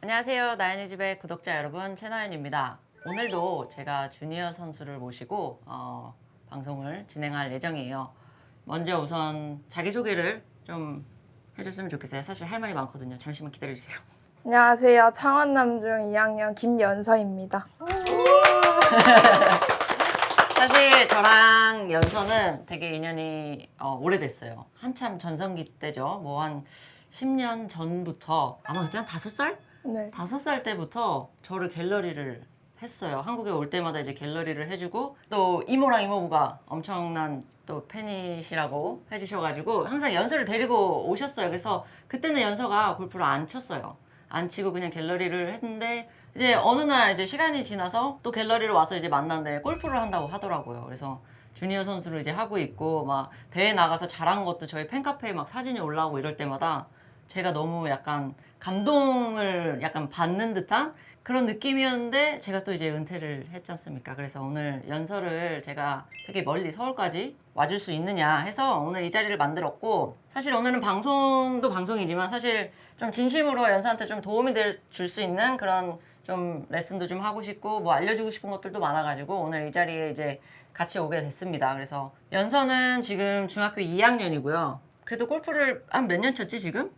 안녕하세요. 나연이 집의 구독자 여러분, 최나연입니다. 오늘도 제가 주니어 선수를 모시고 방송을 진행할 예정이에요. 먼저 우선 자기소개를 좀 해줬으면 좋겠어요. 사실 할 말이 많거든요. 잠시만 기다려주세요. 안녕하세요. 창원남중 2학년 김연서입니다. 사실 저랑 연서는 되게 인연이 오래됐어요. 한참 전성기 때죠. 뭐 한 10년 전부터 아마 그때 한 5살? 네. 5살 때부터 저를 갤러리를 했어요. 한국에 올 때마다 이제 갤러리를 해주고 또 이모랑 이모부가 엄청난 또 팬이시라고 해주셔가지고 항상 연서를 데리고 오셨어요. 그래서 그때는 연서가 골프를 안 쳤어요. 안 치고 그냥 갤러리를 했는데 이제 어느 날 이제 시간이 지나서 또 갤러리로 와서 이제 만났는데 골프를 한다고 하더라고요. 그래서 주니어 선수를 이제 하고 있고 막 대회 나가서 잘한 것도 저희 팬카페에 막 사진이 올라오고 이럴 때마다 제가 너무 약간 감동을 약간 받는 듯한 그런 느낌이었는데 제가 또 이제 은퇴를 했지 않습니까? 그래서 오늘 연설을 제가 되게 멀리 서울까지 와줄 수 있느냐 해서 오늘 이 자리를 만들었고 사실 오늘은 방송도 방송이지만 사실 좀 진심으로 연서한테 좀 도움이 줄 수 있는 그런 좀 레슨도 좀 하고 싶고 뭐 알려주고 싶은 것들도 많아가지고 오늘 이 자리에 이제 같이 오게 됐습니다. 그래서 연서는 지금 중학교 2학년이고요. 그래도 골프를 한 몇 년 쳤지 지금?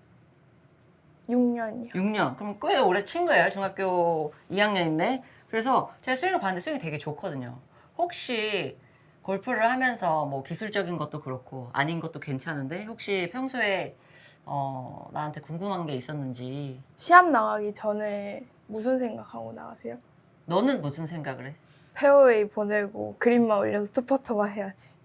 6년이요. 6년. 그럼 꽤 오래 친 거예요. 중학교 2학년인데. 그래서 제가 스윙을 봤는데 스윙이 되게 좋거든요. 혹시 골프를 하면서 뭐 기술적인 것도 그렇고 아닌 것도 괜찮은데 혹시 평소에 나한테 궁금한 게 있었는지 시합 나가기 전에 무슨 생각하고 나가세요? 너는 무슨 생각을 해? 페어웨이 보내고 그린만 올려서 투퍼터만 해야지.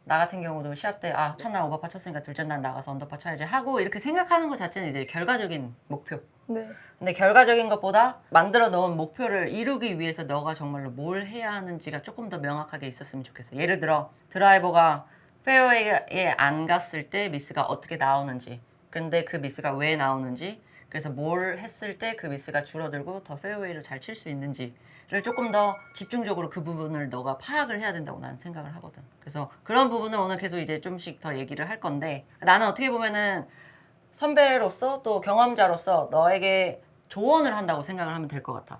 나 같은 경우도 시합 때 첫날 오버파 쳤으니까 둘째 날 나가서 언더파 쳐야지 하고 이렇게 생각하는 것 자체는 이제 결과적인 목표. 네. 근데 결과적인 것보다 만들어 놓은 목표를 이루기 위해서 너가 정말로 뭘 해야 하는지가 조금 더 명확하게 있었으면 좋겠어. 예를 들어 드라이버가 페어웨이에 안 갔을 때 미스가 어떻게 나오는지, 근데 그 미스가 왜 나오는지, 그래서 뭘 했을 때 그 미스가 줄어들고 더 페어웨이를 잘 칠 수 있는지를 조금 더 집중적으로 그 부분을 너가 파악을 해야 된다고 나는 생각을 하거든. 그래서 그런 부분을 오늘 계속 이제 좀씩 더 얘기를 할 건데 나는 어떻게 보면은 선배로서 또 경험자로서 너에게 조언을 한다고 생각을 하면 될 것 같아.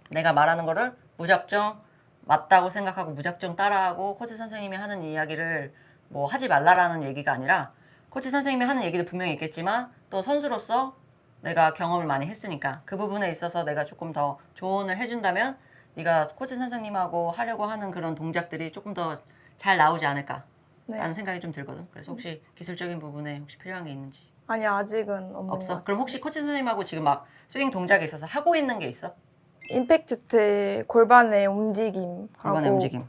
내가 말하는 거를 무작정 맞다고 생각하고 무작정 따라하고 코치 선생님이 하는 이야기를 뭐 하지 말라라는 얘기가 아니라 코치 선생님이 하는 얘기도 분명히 있겠지만 또 선수로서 내가 경험을 많이 했으니까 그 부분에 있어서 내가 조금 더 조언을 해준다면 네가 코치 선생님하고 하려고 하는 그런 동작들이 조금 더 잘 나오지 않을까 라는 생각이 좀 들거든. 그래서 혹시 기술적인 부분에 혹시 필요한 게 있는지. 아니 아직은 없는 없어? 것 그럼 혹시 코치 선생님하고 지금 막 스윙 동작에 있어서 하고 있는 게 있어? 임팩트 때 골반의 움직임 골반의 하고 움직임.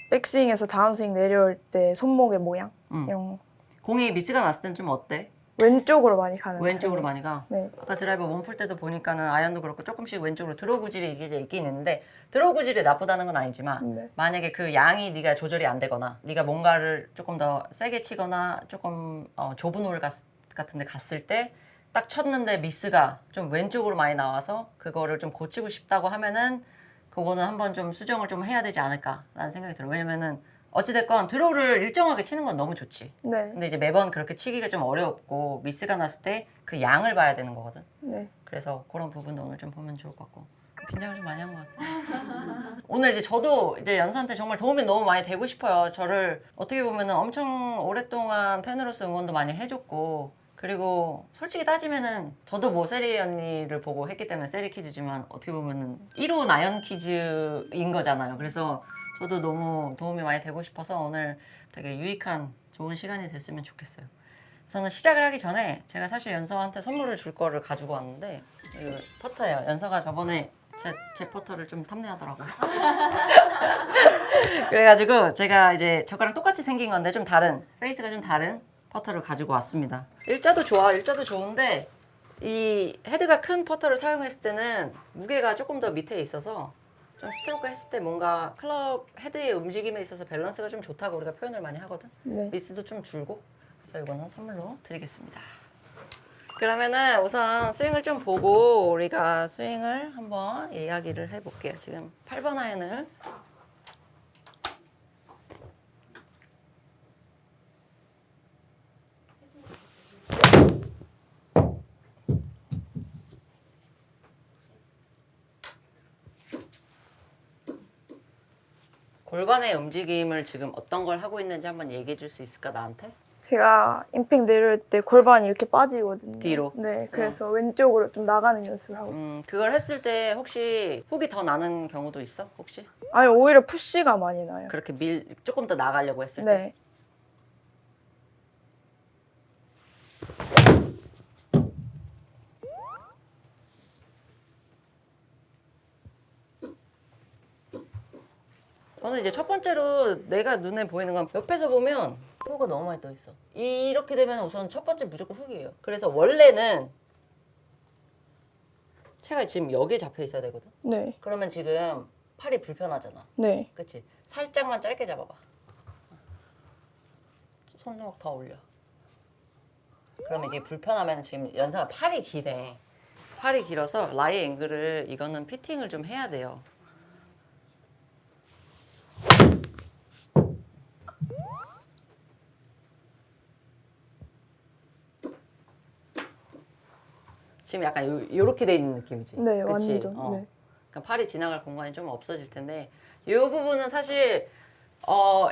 백스윙에서 다운스윙 내려올 때 손목의 모양 이런 거. 공이 미스가 났을 땐 좀 어때? 왼쪽으로 많이 가는 왼쪽으로 편이에요. 많이 가? 네. 아까 드라이버 몸 풀 때도 보니까는 아이언도 그렇고 조금씩 왼쪽으로 드로우 구질이 이제 있긴 있는데 드로우 구질이 나쁘다는 건 아니지만 네. 만약에 그 양이 네가 조절이 안 되거나 네가 뭔가를 조금 더 세게 치거나 조금 좁은 홀 같은 데 갔을 때 딱 쳤는데 미스가 좀 왼쪽으로 많이 나와서 그거를 좀 고치고 싶다고 하면은 그거는 한번 좀 수정을 좀 해야 되지 않을까라는 생각이 들어요. 왜냐면은 어찌됐건 드로우를 일정하게 치는 건 너무 좋지. 네. 근데 이제 매번 그렇게 치기가 좀 어렵고 미스가 났을 때 그 양을 봐야 되는 거거든. 네. 그래서 그런 부분도 오늘 좀 보면 좋을 것 같고. 긴장을 좀 많이 한 것 같아. 오늘 이제 저도 이제 연서한테 정말 도움이 너무 많이 되고 싶어요. 저를 어떻게 보면은 엄청 오랫동안 팬으로서 응원도 많이 해줬고 그리고 솔직히 따지면은 저도 뭐 세리 언니를 보고 했기 때문에 세리 키즈지만 어떻게 보면은 1호 나연 키즈인 거잖아요. 그래서 저도 너무 도움이 많이 되고 싶어서 오늘 되게 유익한 좋은 시간이 됐으면 좋겠어요. 저는 시작을 하기 전에 제가 사실 연서한테 선물을 줄 거를 가지고 왔는데 이거 퍼터예요. 연서가 저번에 제 퍼터를 좀 탐내하더라고요. 그래가지고 제가 이제 저거랑 똑같이 생긴 건데 좀 다른 페이스가 좀 다른 퍼터를 가지고 왔습니다. 일자도 좋아. 일자도 좋은데 이 헤드가 큰 퍼터를 사용했을 때는 무게가 조금 더 밑에 있어서 좀 스트로크 했을 때 뭔가 클럽 헤드의 움직임에 있어서 밸런스가 좀 좋다고 우리가 표현을 많이 하거든. 네. 미스도 좀 줄고. 그래서 이거는 선물로 드리겠습니다. 그러면은 우선 스윙을 좀 보고 우리가 스윙을 한번 이야기를 해볼게요. 지금 8번 아이언을 골반의 움직임을 지금 어떤 걸 하고 있는지 한번 얘기해 줄 수 있을까 나한테? 제가 임팩 내려올 때 골반이 이렇게 빠지거든요. 뒤로? 네, 그래서 왼쪽으로 좀 나가는 연습을 하고 있어요. 그걸 했을 때 혹시 훅이 더 나는 경우도 있어? 혹시? 아니, 오히려 푸시가 많이 나요. 그렇게 조금 더 나가려고 했을 때? 네. 저는 이제 첫 번째로 내가 눈에 보이는 건 옆에서 보면 토우가 너무 많이 떠 있어. 이렇게 되면 우선 첫 번째 무조건 훅이에요. 그래서 원래는 체가 지금 여기에 잡혀 있어야 되거든. 네. 그러면 지금 팔이 불편하잖아. 네. 그치? 살짝만 짧게 잡아봐. 손목 더 올려. 그러면 이제 불편하면 지금 연사가 팔이 기네. 팔이 길어서 라이 앵글을 이거는 피팅을 좀 해야 돼요. 지금 약간 요렇게 돼 있는 느낌이지. 네, 그치? 완전. 네. 그러니까 팔이 지나갈 공간이 좀 없어질 텐데 이 부분은 사실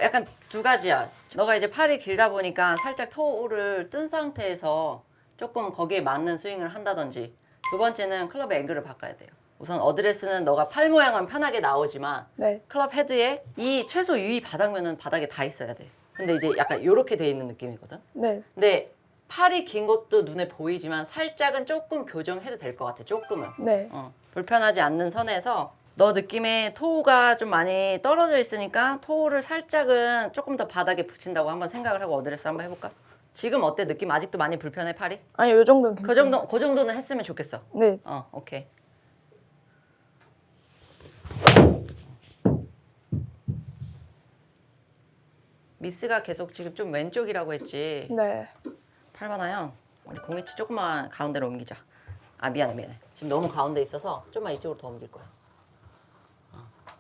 약간 두 가지야. 너가 이제 팔이 길다 보니까 살짝 토우를 뜬 상태에서 조금 거기에 맞는 스윙을 한다든지 두 번째는 클럽의 앵글을 바꿔야 돼요. 우선 어드레스는 너가 팔 모양은 편하게 나오지만 네. 클럽 헤드에 이 최소 유의 바닥면은 바닥에 다 있어야 돼. 근데 이제 약간 요렇게 돼 있는 느낌이거든. 네. 근데 팔이 긴 것도 눈에 보이지만 살짝은 조금 교정해도 될 것 같아. 조금은. 네. 불편하지 않는 선에서 너 느낌에 토우가 좀 많이 떨어져 있으니까 토우를 살짝은 조금 더 바닥에 붙인다고 한번 생각을 하고 어드레스 한번 해볼까? 지금 어때? 느낌 아직도 많이 불편해 팔이? 아니, 요 정도는 괜찮아요. 그 정도는 했으면 좋겠어. 네. 오케이. 미스가 계속 지금 좀 왼쪽이라고 했지. 네. 8번 아연 우리 공이치 조금만 가운데로 옮기자. 아 미안해. 지금 너무 가운데 있어서 좀만 이쪽으로 더 옮길 거야.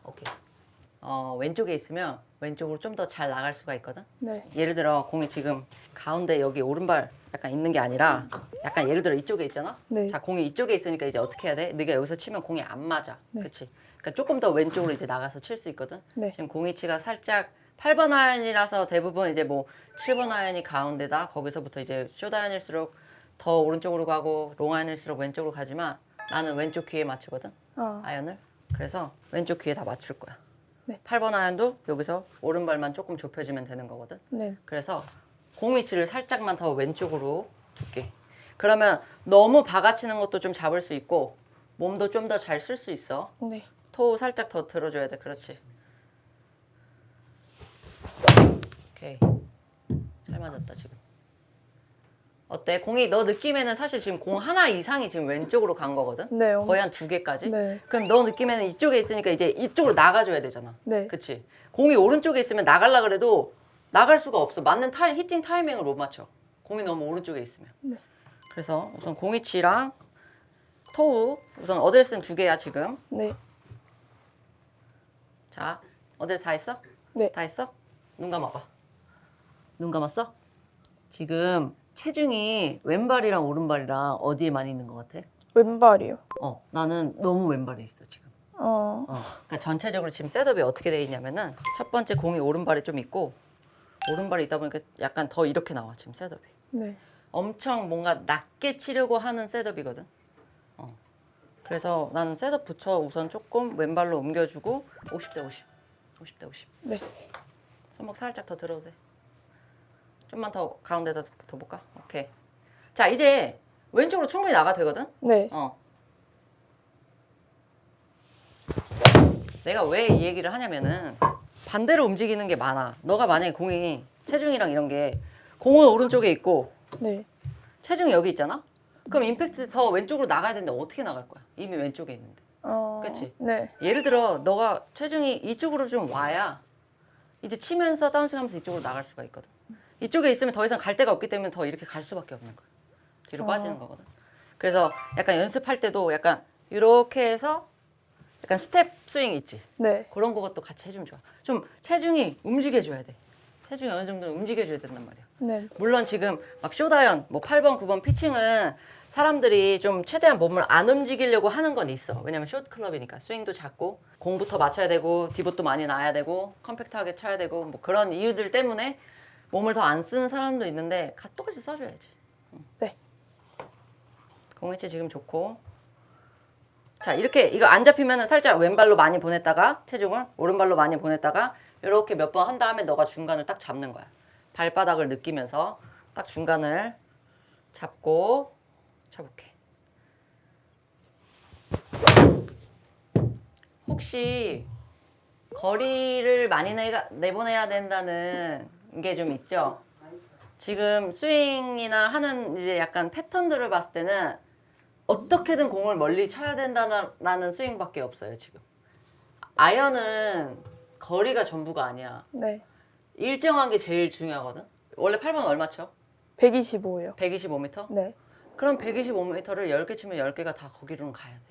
오케이. 왼쪽에 있으면 왼쪽으로 좀 더 잘 나갈 수가 있거든. 네. 예를 들어 공이 지금 가운데 여기 오른발 약간 있는 게 아니라 약간 예를 들어 이쪽에 있잖아. 네. 자 공이 이쪽에 있으니까 이제 어떻게 해야 돼? 네가 여기서 치면 공이 안 맞아. 네. 그렇지? 그러니까 조금 더 왼쪽으로 이제 나가서 칠 수 있거든. 네. 지금 공이치가 살짝 8번 아연이라서 대부분 이제 뭐 7번 아연이 가운데다 거기서부터 이제 숏 아연일수록 더 오른쪽으로 가고 롱 아연일수록 왼쪽으로 가지만 나는 왼쪽 귀에 맞추거든. 아연을. 그래서 왼쪽 귀에 다 맞출 거야. 네. 8번 아연도 여기서 오른발만 조금 좁혀지면 되는 거거든. 네. 그래서 공 위치를 살짝만 더 왼쪽으로 둘게. 그러면 너무 박아치는 것도 좀 잡을 수 있고 몸도 좀 더 잘 쓸 수 있어. 네. 토우 살짝 더 들어줘야 돼. 그렇지. 오케이. 잘 맞았다 지금. 어때? 공이 너 느낌에는 사실 지금 공 하나 이상이 지금 왼쪽으로 간 거거든? 네. 거의 한 2개까지? 네. 그럼 너 느낌에는 이쪽에 있으니까 이제 이쪽으로 나가줘야 되잖아. 네. 그치? 공이 오른쪽에 있으면 나가려 그래도 나갈 수가 없어. 맞는 히팅 타이밍을 못 맞춰. 공이 너무 오른쪽에 있으면. 네. 그래서 우선 공이치랑 토우 우선 어드레스는 2개야 지금. 네. 자, 어드레스 다 했어? 네. 다 했어? 눈 감아봐. 눈 감았어? 지금 체중이 왼발이랑 오른발이랑 어디에 많이 있는 것 같아? 왼발이요. 나는 너무 왼발에 있어 지금. 그러니까 전체적으로 지금 셋업이 어떻게 돼 있냐면은 첫 번째 공이 오른발에 좀 있고 오른발이 있다 보니까 약간 더 이렇게 나와 지금 셋업이. 네. 엄청 뭔가 낮게 치려고 하는 셋업이거든. 그래서 나는 셋업 붙여 우선 조금 왼발로 옮겨주고 50대 50. 50대 50. 네. 손목 살짝 더 들어도 돼. 좀만 더 가운데다 더 볼까? 오케이. 자 이제 왼쪽으로 충분히 나가 되거든. 네. 내가 왜 이 얘기를 하냐면은 반대로 움직이는 게 많아. 너가 만약에 공이 체중이랑 이런 게 공은 오른쪽에 있고 네. 체중이 여기 있잖아. 그럼 임팩트 더 왼쪽으로 나가야 되는데 어떻게 나갈 거야? 이미 왼쪽에 있는데. 그치? 네. 예를 들어 너가 체중이 이쪽으로 좀 와야 이제 치면서 다운스윙하면서 이쪽으로 나갈 수가 있거든. 이쪽에 있으면 더 이상 갈 데가 없기 때문에 더 이렇게 갈 수밖에 없는 거야. 뒤로 빠지는 거거든. 그래서 약간 연습할 때도 약간 이렇게 해서 약간 스텝 스윙 있지. 네. 그런 것도 같이 해주면 좋아. 좀 체중이 움직여줘야 돼. 체중이 어느 정도 움직여줘야 된단 말이야. 네. 물론 지금 막 숏아연 뭐 8번, 9번 피칭은 사람들이 좀 최대한 몸을 안 움직이려고 하는 건 있어. 왜냐면 숏 클럽이니까 스윙도 작고 공부터 맞춰야 되고 디봇도 많이 나야 되고 컴팩트하게 쳐야 되고 뭐 그런 이유들 때문에 몸을 더 안 쓰는 사람도 있는데 똑같이 써줘야지. 네. 공위치 지금 좋고. 자, 이렇게 이거 안 잡히면은 살짝 왼발로 많이 보냈다가 체중을 오른발로 많이 보냈다가 이렇게 몇 번 한 다음에 너가 중간을 딱 잡는 거야. 발바닥을 느끼면서 딱 중간을 잡고 쳐볼게. 혹시 거리를 많이 내보내야 된다는 게 좀 있죠? 지금 스윙이나 하는 이제 약간 패턴들을 봤을 때는 어떻게든 공을 멀리 쳐야 된다는 스윙밖에 없어요, 지금. 아이언은 거리가 전부가 아니야. 네. 일정한 게 제일 중요하거든. 원래 8번 얼마 쳐? 125요. 125m? 네. 그럼 125m를 10개 치면 10개가 다 거기로는 가야 돼.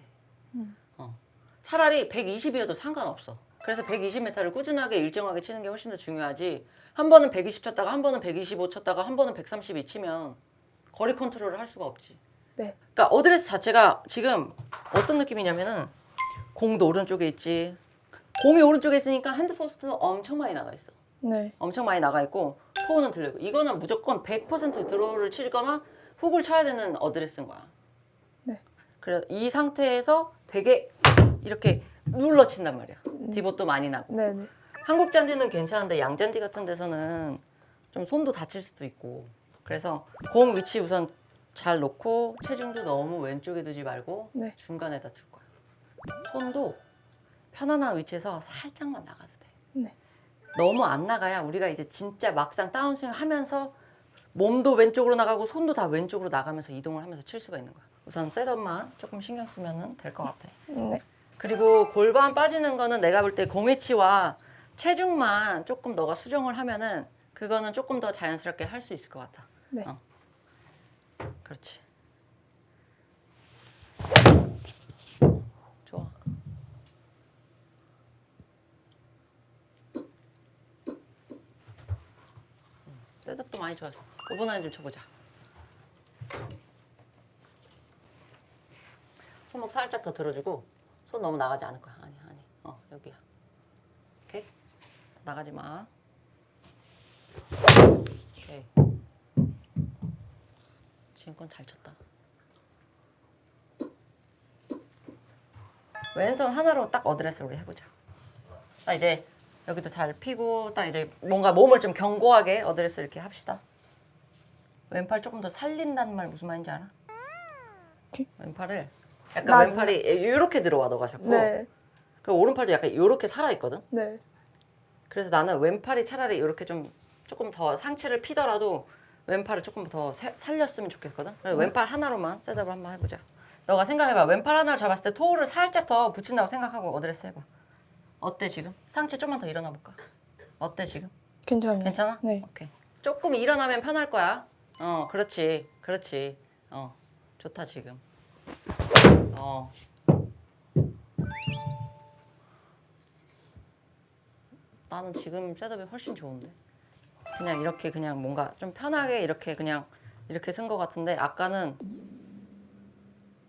차라리 120이어도 상관없어. 그래서 120m를 꾸준하게 일정하게 치는 게 훨씬 더 중요하지. 한 번은 120 쳤다가 한 번은 125 쳤다가 한 번은 132 치면 거리 컨트롤을 할 수가 없지. 네. 그러니까 어드레스 자체가 지금 어떤 느낌이냐면은 공도 오른쪽에 있지. 공이 오른쪽에 있으니까 핸드포스트도 엄청 많이 나가 있어. 네. 엄청 많이 나가 있고 토우는 들리고 이거는 무조건 100% 드로우를 치거나 훅을 쳐야 되는 어드레스인 거야. 네. 그래서 이 상태에서 되게 이렇게 눌러 친단 말이야. 디봇도 많이 나고. 네. 네. 한국 잔디는 괜찮은데 양잔디 같은 데서는 좀 손도 다칠 수도 있고. 그래서 공 위치 우선 잘 놓고 체중도 너무 왼쪽에 두지 말고 네. 중간에다 둘 거야. 손도 편안한 위치에서 살짝만 나가도 돼. 네. 너무 안 나가야 우리가 이제 진짜 막상 다운스윙 하면서 몸도 왼쪽으로 나가고 손도 다 왼쪽으로 나가면서 이동을 하면서 칠 수가 있는 거야. 우선 셋업만 조금 신경 쓰면 될 것 같아. 네. 그리고 골반 빠지는 거는 내가 볼 때 공위치와 체중만 조금 너가 수정을 하면은 그거는 조금 더 자연스럽게 할 수 있을 것 같아. 네. 그렇지. 좋아. 셋업도 많이 좋았어. 5분 안에 좀 쳐보자. 손목 살짝 더 들어주고 손 너무 나가지 않을 거야. 아니. 여기야. 오케이? 나가지 마. 오케이. 지금 건 잘 쳤다. 왼손 하나로 딱 어드레스를 우리 해보자. 딱 이제 여기도 잘 피고 딱 이제 뭔가 몸을 좀 견고하게 어드레스 이렇게 합시다. 왼팔 조금 더 살린다는 말 무슨 말인지 알아? 왼팔을 약간 왼팔이 이렇게 들어와 너가 자꾸. 네. 그리고 오른팔도 약간 이렇게 살아 있거든. 네. 그래서 나는 왼팔이 차라리 이렇게 좀 조금 더 상체를 피더라도 왼팔을 조금 더 살렸으면 좋겠거든. 그래서 왼팔 하나로만 셋업을 한번 해보자. 너가 생각해봐. 왼팔 하나를 잡았을 때 토우를 살짝 더 붙인다고 생각하고 어드레스 해봐. 어때 지금? 상체 좀만 더 일어나 볼까? 어때 지금? 괜찮아요. 괜찮아? 네. 오케이. 조금 일어나면 편할 거야. 그렇지. 좋다 지금. 나는 지금 셋업이 훨씬 좋은데. 그냥 이렇게 그냥 뭔가 좀 편하게 이렇게 그냥 이렇게 쓴 것 같은데 아까는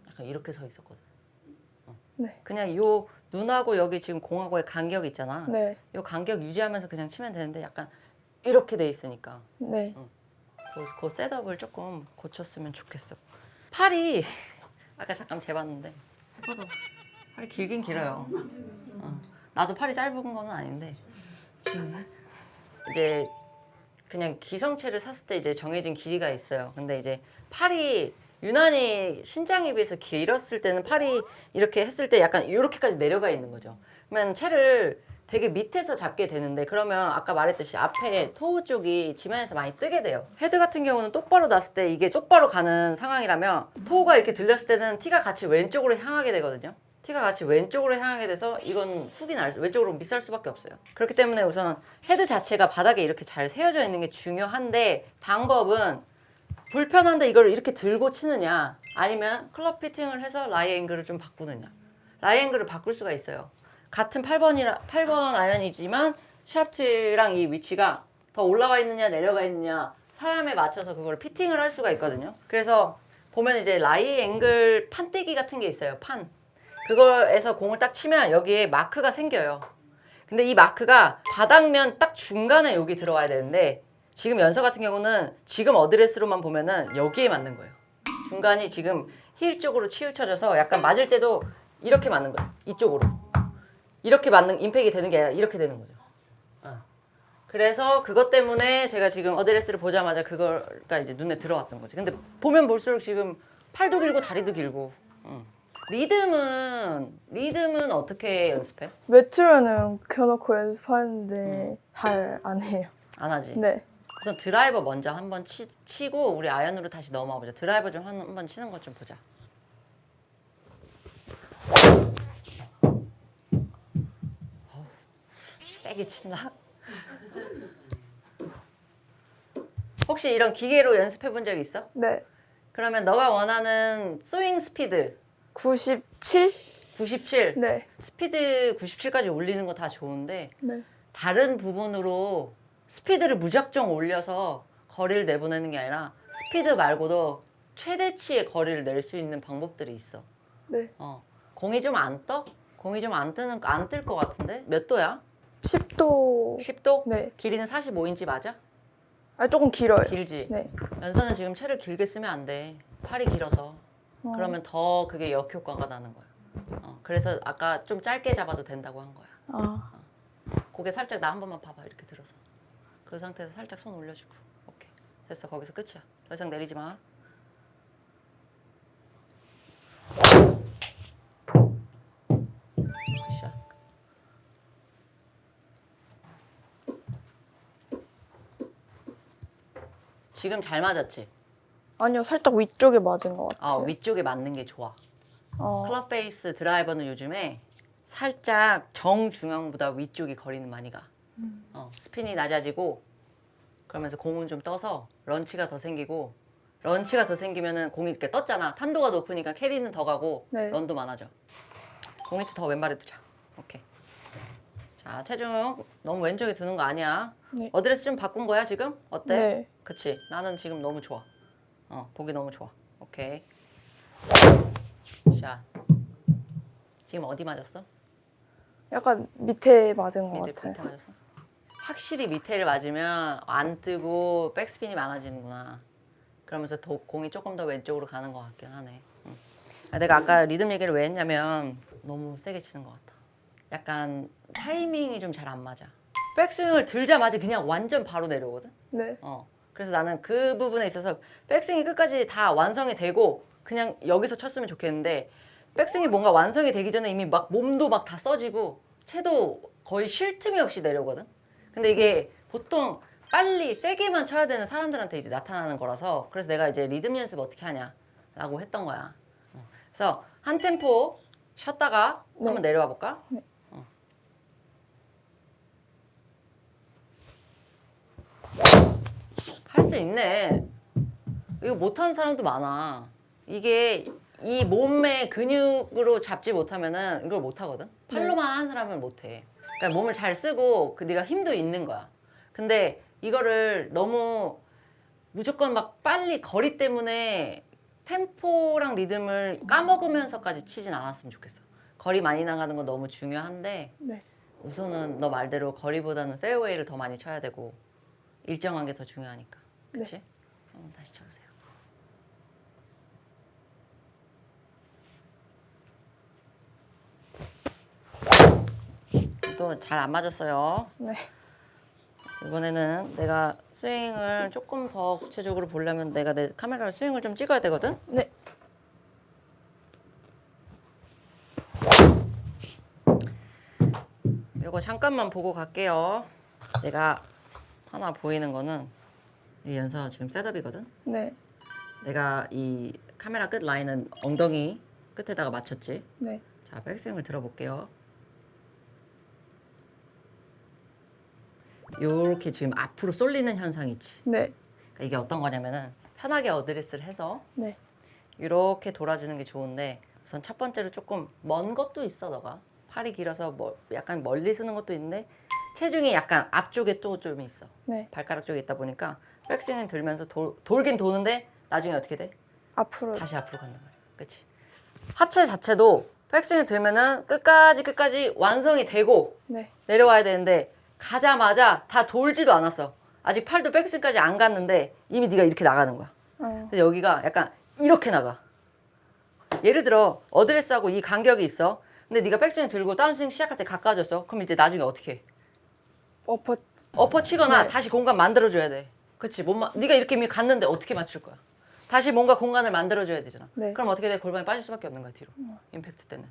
약간 이렇게 서 있었거든. 네. 그냥 요 눈하고 여기 지금 공하고의 간격 있잖아. 네. 요 간격 유지하면서 그냥 치면 되는데 약간 이렇게 돼 있으니까 네. 그 셋업을 조금 고쳤으면 좋겠어. 팔이 아까 잠깐 재봤는데 해봐도 팔이 길긴 길어요. 나도 팔이 짧은 거는 아닌데 기네. 이제 그냥 기성체를 샀을 때 이제 정해진 길이가 있어요. 근데 이제 팔이 유난히 신장에 비해서 길었을 때는 팔이 이렇게 했을 때 약간 이렇게까지 내려가 있는 거죠. 그러면 채를 되게 밑에서 잡게 되는데 그러면 아까 말했듯이 앞에 토우 쪽이 지면에서 많이 뜨게 돼요. 헤드 같은 경우는 똑바로 놨을 때 이게 똑바로 가는 상황이라면 토우가 이렇게 들렸을 때는 티가 같이 왼쪽으로 향하게 되거든요. 티가 같이 왼쪽으로 향하게 돼서 이건 훅이 왼쪽으로 미스할 수밖에 없어요. 그렇기 때문에 우선 헤드 자체가 바닥에 이렇게 잘 세워져 있는 게 중요한데 방법은 불편한데 이걸 이렇게 들고 치느냐 아니면 클럽 피팅을 해서 라이 앵글을 좀 바꾸느냐. 라이 앵글을 바꿀 수가 있어요. 같은 8번 아이언이지만 샤프트랑 이 위치가 더 올라가 있느냐 내려가 있느냐 사람에 맞춰서 그걸 피팅을 할 수가 있거든요. 그래서 보면 이제 라이 앵글 판때기 같은 게 있어요. 판. 그거에서 공을 딱 치면 여기에 마크가 생겨요. 근데 이 마크가 바닥면 딱 중간에 여기 들어와야 되는데 지금 연서 같은 경우는 지금 어드레스로만 보면은 여기에 맞는 거예요. 중간이 지금 힐 쪽으로 치우쳐져서 약간 맞을 때도 이렇게 맞는 거예요. 이쪽으로. 이렇게 맞는 임팩이 되는 게 아니라 이렇게 되는 거죠. 그래서 그것 때문에 제가 지금 어드레스를 보자마자 그거가 이제 눈에 들어왔던 거지. 근데 보면 볼수록 지금 팔도 길고 다리도 길고. 리듬은 어떻게 연습해? 매트로는 켜놓고 연습하는데 잘 안 해요. 안 하지? 네. 우선 드라이버 먼저 한번 치고 우리 아이언으로 다시 넘어와 보자. 드라이버 좀 한번 치는 것 좀 보자. 세게 친다. 혹시 이런 기계로 연습해 본 적 있어? 네. 그러면 너가 원하는 스윙 스피드 97? 97. 네. 스피드 97까지 올리는 거 다 좋은데 네. 다른 부분으로 스피드를 무작정 올려서 거리를 내보내는 게 아니라 스피드 말고도 최대치의 거리를 낼 수 있는 방법들이 있어. 네. 공이 좀 안 떠? 공이 좀 안 뜰 것 같은데? 몇 도야? 10도. 10도? 네. 길이는 45인치 맞아? 아, 조금 길어요. 길지? 네. 연서는 지금 채를 길게 쓰면 안 돼. 팔이 길어서. 그러면 더 그게 역효과가 나는 거야. 그래서 아까 좀 짧게 잡아도 된다고 한 거야. 아, 고개 살짝 나 한 번만 봐봐. 이렇게 들어서. 그 상태에서 살짝 손 올려주고. 오케이. 됐어. 거기서 끝이야. 더 이상 내리지 마. 굿샷. 지금 잘 맞았지? 아니요, 살짝 위쪽에 맞은 것 같아요. 위쪽에 맞는 게 좋아. 어, 클럽 페이스 드라이버는 요즘에 살짝 정중앙보다 위쪽이 거리는 많이 가. 스핀이 낮아지고 그러면서 공은 좀 떠서 런치가 더 생기고 런치가 더 생기면은 공이 이렇게 떴잖아. 탄도가 높으니까 캐리는 더 가고 네. 런도 많아져. 공이치 더 왼발에 두자. 오케이. 자, 체중 너무 왼쪽에 두는 거 아니야. 네. 어드레스 좀 바꾼 거야 지금? 어때? 네. 그치? 나는 지금 너무 좋아. 보기 너무 좋아. 오케이. 자, 지금 어디 맞았어? 약간 밑에 맞은 것 밑에 같아요. 밑에 맞았어? 확실히 밑에를 맞으면 안 뜨고 백스핀이 많아지는구나. 그러면서 공이 조금 더 왼쪽으로 가는 것 같긴 하네. 내가 아까 리듬 얘기를 왜 했냐면 너무 세게 치는 것 같아. 약간 타이밍이 좀 잘 안 맞아. 백스윙을 들자마자 그냥 완전 바로 내려오거든. 네. 그래서 나는 그 부분에 있어서 백스윙이 끝까지 다 완성이 되고 그냥 여기서 쳤으면 좋겠는데 백스윙이 뭔가 완성이 되기 전에 이미 막 몸도 막 다 써지고 채도 거의 쉴 틈이 없이 내려오거든. 근데 이게 보통 빨리 세게만 쳐야 되는 사람들한테 이제 나타나는 거라서 그래서 내가 이제 리듬 연습 어떻게 하냐라고 했던 거야. 그래서 한 템포 쉬었다가 한번 내려와 볼까? 네. 할 수 있네. 이거 못하는 사람도 많아. 이게 이 몸의 근육으로 잡지 못하면은 이걸 못하거든. 팔로만 하는 사람은 못해. 그러니까 몸을 잘 쓰고 네가 힘도 있는 거야. 근데 이거를 너무 무조건 막 빨리 거리 때문에 템포랑 리듬을 까먹으면서까지 치진 않았으면 좋겠어. 거리 많이 나가는 건 너무 중요한데 네. 우선은 너 말대로 거리보다는 페어웨이를 더 많이 쳐야 되고 일정한 게 더 중요하니까. 그치? 한번 다시 쳐보세요. 또 잘 안 맞았어요. 네. 이번에는 내가 스윙을 조금 더 구체적으로 보려면 내가 내 카메라로 스윙을 좀 찍어야 되거든? 네. 이거 잠깐만 보고 갈게요. 내가 하나 보이는 거는 이 연서 지금 셋업이거든? 네. 내가 이 카메라 끝 라인은 엉덩이 끝에다가 맞췄지? 네. 자, 백스윙을 들어볼게요. 요렇게 지금 앞으로 쏠리는 현상이 있지. 네. 그러니까 이게 어떤 거냐면은 편하게 어드레스를 해서 네. 이렇게 돌아주는 게 좋은데 우선 첫 번째로 조금 먼 것도 있어 너가. 팔이 길어서 약간 멀리 쓰는 것도 있는데 체중이 약간 앞쪽에 또 좀 있어. 네. 발가락 쪽에 있다 보니까 백스윙 들면서 돌긴 도는데 나중에 어떻게 돼? 앞으로. 다시 앞으로 간단 말이야. 그치? 하체 자체도 백스윙 들면은 끝까지 완성이 되고 네. 내려와야 되는데 가자마자 다 돌지도 않았어. 아직 팔도 백스윙까지 안 갔는데 이미 네가 이렇게 나가는 거야. 그래서 여기가 약간 이렇게 나가. 예를 들어 어드레스하고 이 간격이 있어. 근데 네가 백스윙 들고 다운스윙 시작할 때 가까워졌어. 그럼 이제 나중에 어떻게 해? 어퍼 치거나 네. 다시 공간 만들어줘야 돼. 그치? 네가 이렇게 이미 갔는데 어떻게 맞출 거야? 다시 뭔가 공간을 만들어줘야 되잖아. 네. 그럼 어떻게 돼? 골반이 빠질 수밖에 없는 거야, 뒤로. 임팩트 때는.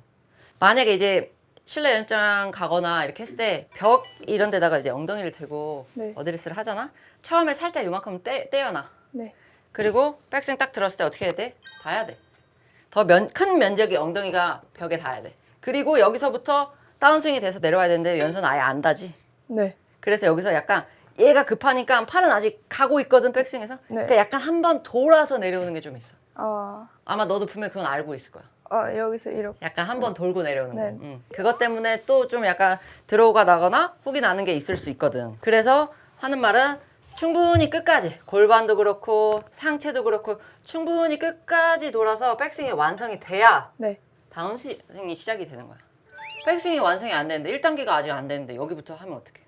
만약에 이제 실내 연장 가거나 이렇게 했을 때 벽 이런 데다가 이제 엉덩이를 대고 네. 어드레스를 하잖아? 처음에 살짝 요만큼 떼어놔. 네. 그리고 백스윙 딱 들었을 때 어떻게 해야 돼? 닿아야 돼. 더 큰 면적의 엉덩이가 벽에 닿아야 돼. 그리고 여기서부터 다운스윙이 돼서 내려와야 되는데 왼손은 아예 안 닿지. 네. 그래서 여기서 약간 얘가 급하니까 팔은 아직 가고 있거든, 백스윙에서. 네. 그러니까 약간 한 번 돌아서 내려오는 게 좀 있어. 아, 아마 너도 분명히 그건 알고 있을 거야. 여기서 이렇게. 약간 한 번 돌고 내려오는 네. 거. 그것 때문에 또 좀 약간 들어오가 나거나 훅이 나는 게 있을 수 있거든. 그래서 하는 말은 충분히 끝까지, 골반도 그렇고 상체도 그렇고 충분히 끝까지 돌아서 백스윙이 완성이 돼야 네. 다운스윙이 시작이 되는 거야. 백스윙이 완성이 안 되는데 1단계가 아직 안 되는데 여기부터 하면 어떡해?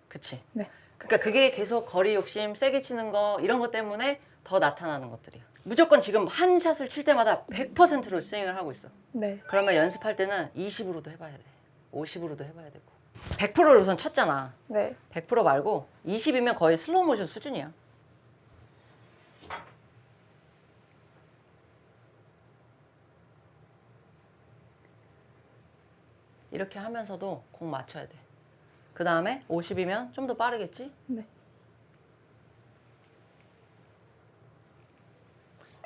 그치? 네. 그러니까 그게 계속 거리 욕심, 세게 치는 거 이런 것 때문에 더 나타나는 것들이야. 무조건 지금 한 샷을 칠 때마다 100%로 스윙을 하고 있어. 네. 그러면 연습할 때는 20으로도 해봐야 돼. 50으로도 해봐야 되고. 100%를 우선 쳤잖아. 네. 100% 말고 20이면 거의 슬로우 모션 수준이야. 이렇게 하면서도 공 맞춰야 돼. 그 다음에 50이면 좀 더 빠르겠지? 네.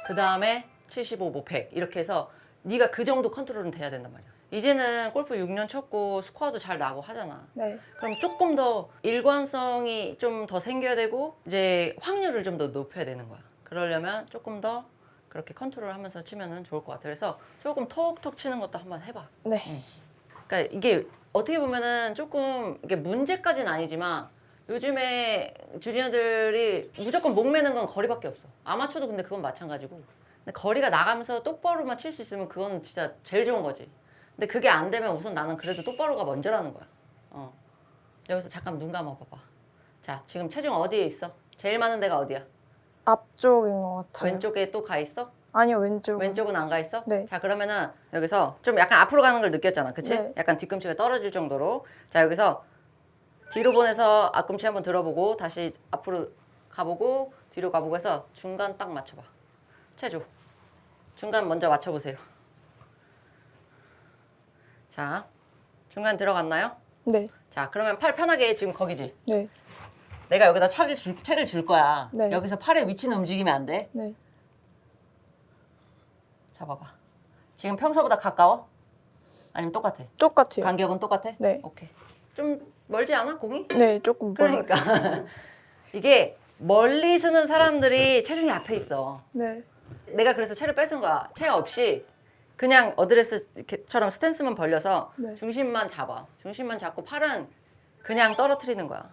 그 다음에 75, 뭐 100 이렇게 해서 네가 그 정도 컨트롤은 돼야 된단 말이야. 이제는 골프 6년 쳤고 스코어도 잘 나고 하잖아. 네. 그럼 조금 더 일관성이 좀 더 생겨야 되고 이제 확률을 좀 더 높여야 되는 거야. 그러려면 조금 더 그렇게 컨트롤하면서 치면은 좋을 것 같아. 그래서 조금 톡톡 치는 것도 한번 해봐. 네. 그러니까 이게 어떻게 보면은 조금 이게 문제까지는 아니지만 요즘에 주니어들이 무조건 목매는 건 거리밖에 없어. 아마추어도 근데 그건 마찬가지고. 근데 거리가 나가면서 똑바로만 칠 수 있으면 그건 진짜 제일 좋은 거지. 근데 그게 안 되면 우선 나는 그래도 똑바로가 먼저라는 거야. 여기서 잠깐 눈 감아봐봐. 자, 지금 체중 어디에 있어? 제일 많은 데가 어디야? 앞쪽인 것 같아요. 왼쪽에 또 가 있어? 아니요, 왼쪽. 왼쪽은 안 가 있어? 네. 자, 그러면은 여기서 좀 약간 앞으로 가는 걸 느꼈잖아. 그치? 네. 약간 뒤꿈치가 떨어질 정도로. 자, 여기서 뒤로 보내서 앞꿈치 한번 들어보고 다시 앞으로 가보고 뒤로 가보고 해서 중간 딱 맞춰봐. 체조. 중간 먼저 맞춰보세요. 자, 중간 들어갔나요? 네. 자, 그러면 팔 편하게 지금 거기지? 네. 내가 여기다 채를 줄 거야. 네. 여기서 팔의 위치는 움직이면 안 돼. 네. 잡아봐. 지금 평소보다 가까워? 아니면 똑같아? 똑같아요. 간격은 똑같아? 네. 오케이. 좀 멀지 않아, 공이? 네, 조금 멀어요. 그러니까 이게 멀리 쓰는 사람들이 체중이 앞에 있어. 네. 내가 그래서 채를 뺏은 거야. 채 없이 그냥 어드레스처럼 스탠스만 벌려서 네. 중심만 잡아. 중심만 잡고 팔은 그냥 떨어뜨리는 거야.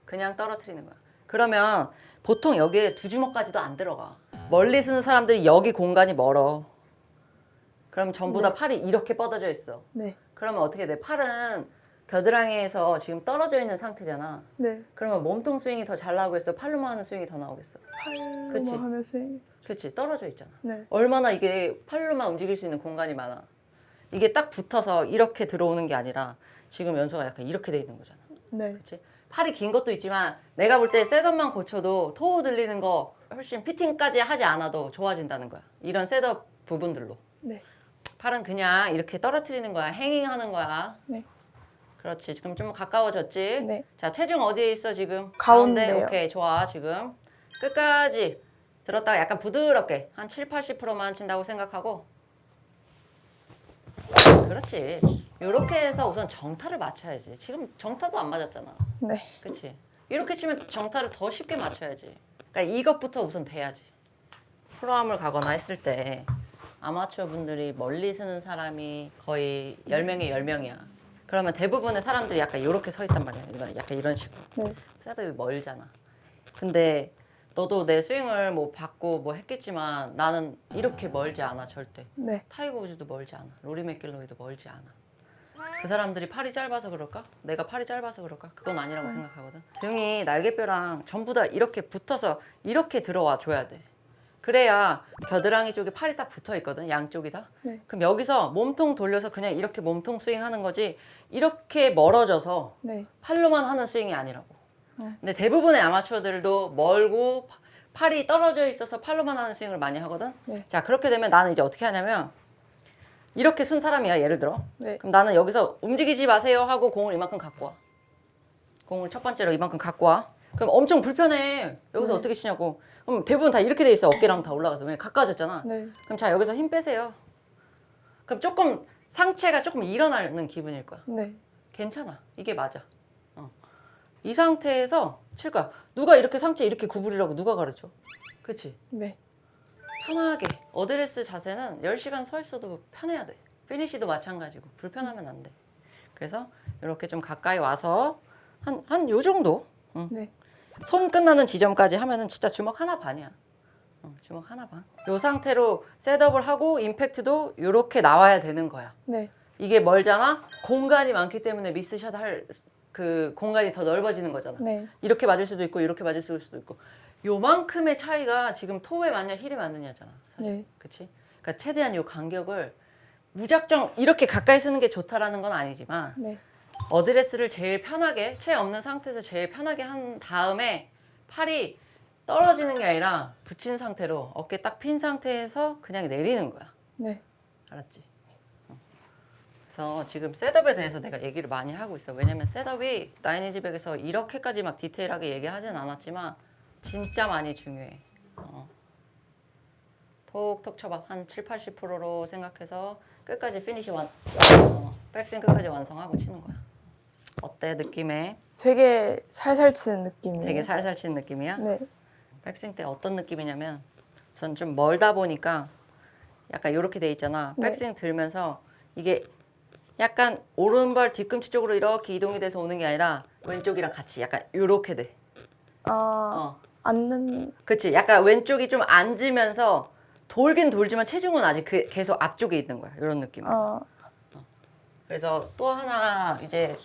그냥 떨어뜨리는 거야. 그러면 보통 여기에 두 주먹까지도 안 들어가. 멀리 쓰는 사람들이 여기 공간이 멀어. 그럼 전부 다 팔이 이렇게 뻗어져 있어. 네. 그러면 어떻게 돼? 팔은 겨드랑이에서 지금 떨어져 있는 상태잖아. 네. 그러면 몸통 스윙이 더 잘 나오겠어? 팔로만 하는 스윙이 더 나오겠어? 그치. 팔로만 하면 스윙. 그렇지, 떨어져 있잖아. 네. 얼마나 이게 팔로만 움직일 수 있는 공간이 많아. 이게 딱 붙어서 이렇게 들어오는 게 아니라 지금 연소가 약간 이렇게 돼 있는 거잖아. 네. 그렇지? 팔이 긴 것도 있지만 내가 볼 때 셋업만 고쳐도 토우 들리는 거 훨씬 피팅까지 하지 않아도 좋아진다는 거야. 이런 셋업 부분들로. 네. 팔은 그냥 이렇게 떨어뜨리는 거야. 행잉하는 거야. 네. 그렇지. 지금 좀 가까워졌지? 네. 자, 체중 어디에 있어 지금? 가운데요. 오케이, 좋아. 지금 끝까지 들었다가 약간 부드럽게 한 7, 80%만 친다고 생각하고 그렇지. 이렇게 해서 우선 정타를 맞춰야지. 지금 정타도 안 맞았잖아. 네. 그렇지. 이렇게 치면 정타를 더 쉽게 맞춰야지. 그러니까 이것부터 우선 돼야지. 프로암을 가거나 했을 때 아마추어 분들이 멀리 쓰는 사람이 거의 10명에 10명이야. 그러면 대부분의 사람들이 약간 이렇게 서 있단 말이야. 약간 이런 식으로. 네. 셋업이 멀잖아. 근데 너도 내 스윙을 뭐 받고 뭐 했겠지만 나는 이렇게 멀지 않아 절대. 네. 타이거 우즈도 멀지 않아. 로리 맥길로이도 멀지 않아. 그 사람들이 팔이 짧아서 그럴까? 내가 팔이 짧아서 그럴까? 그건 아니라고 생각하거든. 등이 날개뼈랑 전부 다 이렇게 붙어서 이렇게 들어와 줘야 돼. 그래야 겨드랑이 쪽에 팔이 딱 붙어 있거든. 양쪽이 다. 네. 그럼 여기서 몸통 돌려서 그냥 이렇게 몸통 스윙 하는 거지 이렇게 멀어져서 네. 팔로만 하는 스윙이 아니라고. 근데 대부분의 아마추어들도 멀고 팔이 떨어져 있어서 팔로만 하는 스윙을 많이 하거든. 네. 자, 그렇게 되면 나는 이제 어떻게 하냐면 이렇게 쓴 사람이야, 예를 들어. 네. 그럼 나는 여기서 움직이지 마세요 하고 공을 이만큼 갖고 와. 공을 첫 번째로 이만큼 갖고 와. 그럼 엄청 불편해. 여기서 네. 어떻게 치냐고. 그럼 대부분 다 이렇게 돼 있어. 어깨랑 다 올라가서. 왜 가까워졌잖아. 네. 그럼 자, 여기서 힘 빼세요. 그럼 조금 상체가 조금 일어나는 기분일 거야. 네. 괜찮아. 이게 맞아. 이 상태에서 칠 거야. 누가 이렇게 상체 이렇게 구부리라고 누가 가르쳐? 그치? 네. 편하게. 어드레스 자세는 10시간 서 있어도 편해야 돼. 피니시도 마찬가지고. 불편하면 안 돼. 그래서 이렇게 좀 가까이 와서 한 요 정도? 네. 손 끝나는 지점까지 하면은 진짜 주먹 하나 반이야. 주먹 하나 반. 요 상태로 셋업을 하고 임팩트도 이렇게 나와야 되는 거야. 네. 이게 멀잖아? 공간이 많기 때문에 미스샷 할 그 공간이 더 넓어지는 거잖아. 네. 이렇게 맞을 수도 있고 이렇게 맞을 수도 있고 요만큼의 차이가 지금 토에 맞냐 힐에 맞느냐잖아 사실. 네. 그치? 그러니까 최대한 요 간격을 무작정 이렇게 가까이 쓰는 게 좋다라는 건 아니지만 네. 어드레스를 제일 편하게 채 없는 상태에서 제일 편하게 한 다음에 팔이 떨어지는 게 아니라 붙인 상태로 어깨 딱 핀 상태에서 그냥 내리는 거야. 네. 알았지? 그래서 지금 셋업에 대해서 내가 얘기를 많이 하고 있어. 왜냐면 셋업이 나인이지백에서 이렇게까지 막 디테일하게 얘기하진 않았지만 진짜 많이 중요해. 톡톡 쳐봐. 한 7, 80%로 생각해서 끝까지 피니시 백스윙 끝까지 완성하고 치는 거야. 어때 느낌에? 되게 살살 치는 느낌이에요. 되게 살살 치는 느낌이야? 네. 백스윙 때 어떤 느낌이냐면 우선 좀 멀다 보니까 약간 이렇게 돼 있잖아. 네. 백스윙 들면서 이게 약간 오른발 뒤꿈치 쪽으로 이렇게 이동이 돼서 오는 게 아니라 왼쪽이랑 같이 약간 이렇게 돼. 앉는. 그치? 약간 왼쪽이 좀 앉으면서 돌긴 돌지만 체중은 아직 계속 앞쪽에 있는 거야. 이런 느낌. 그래서 또 하나 이제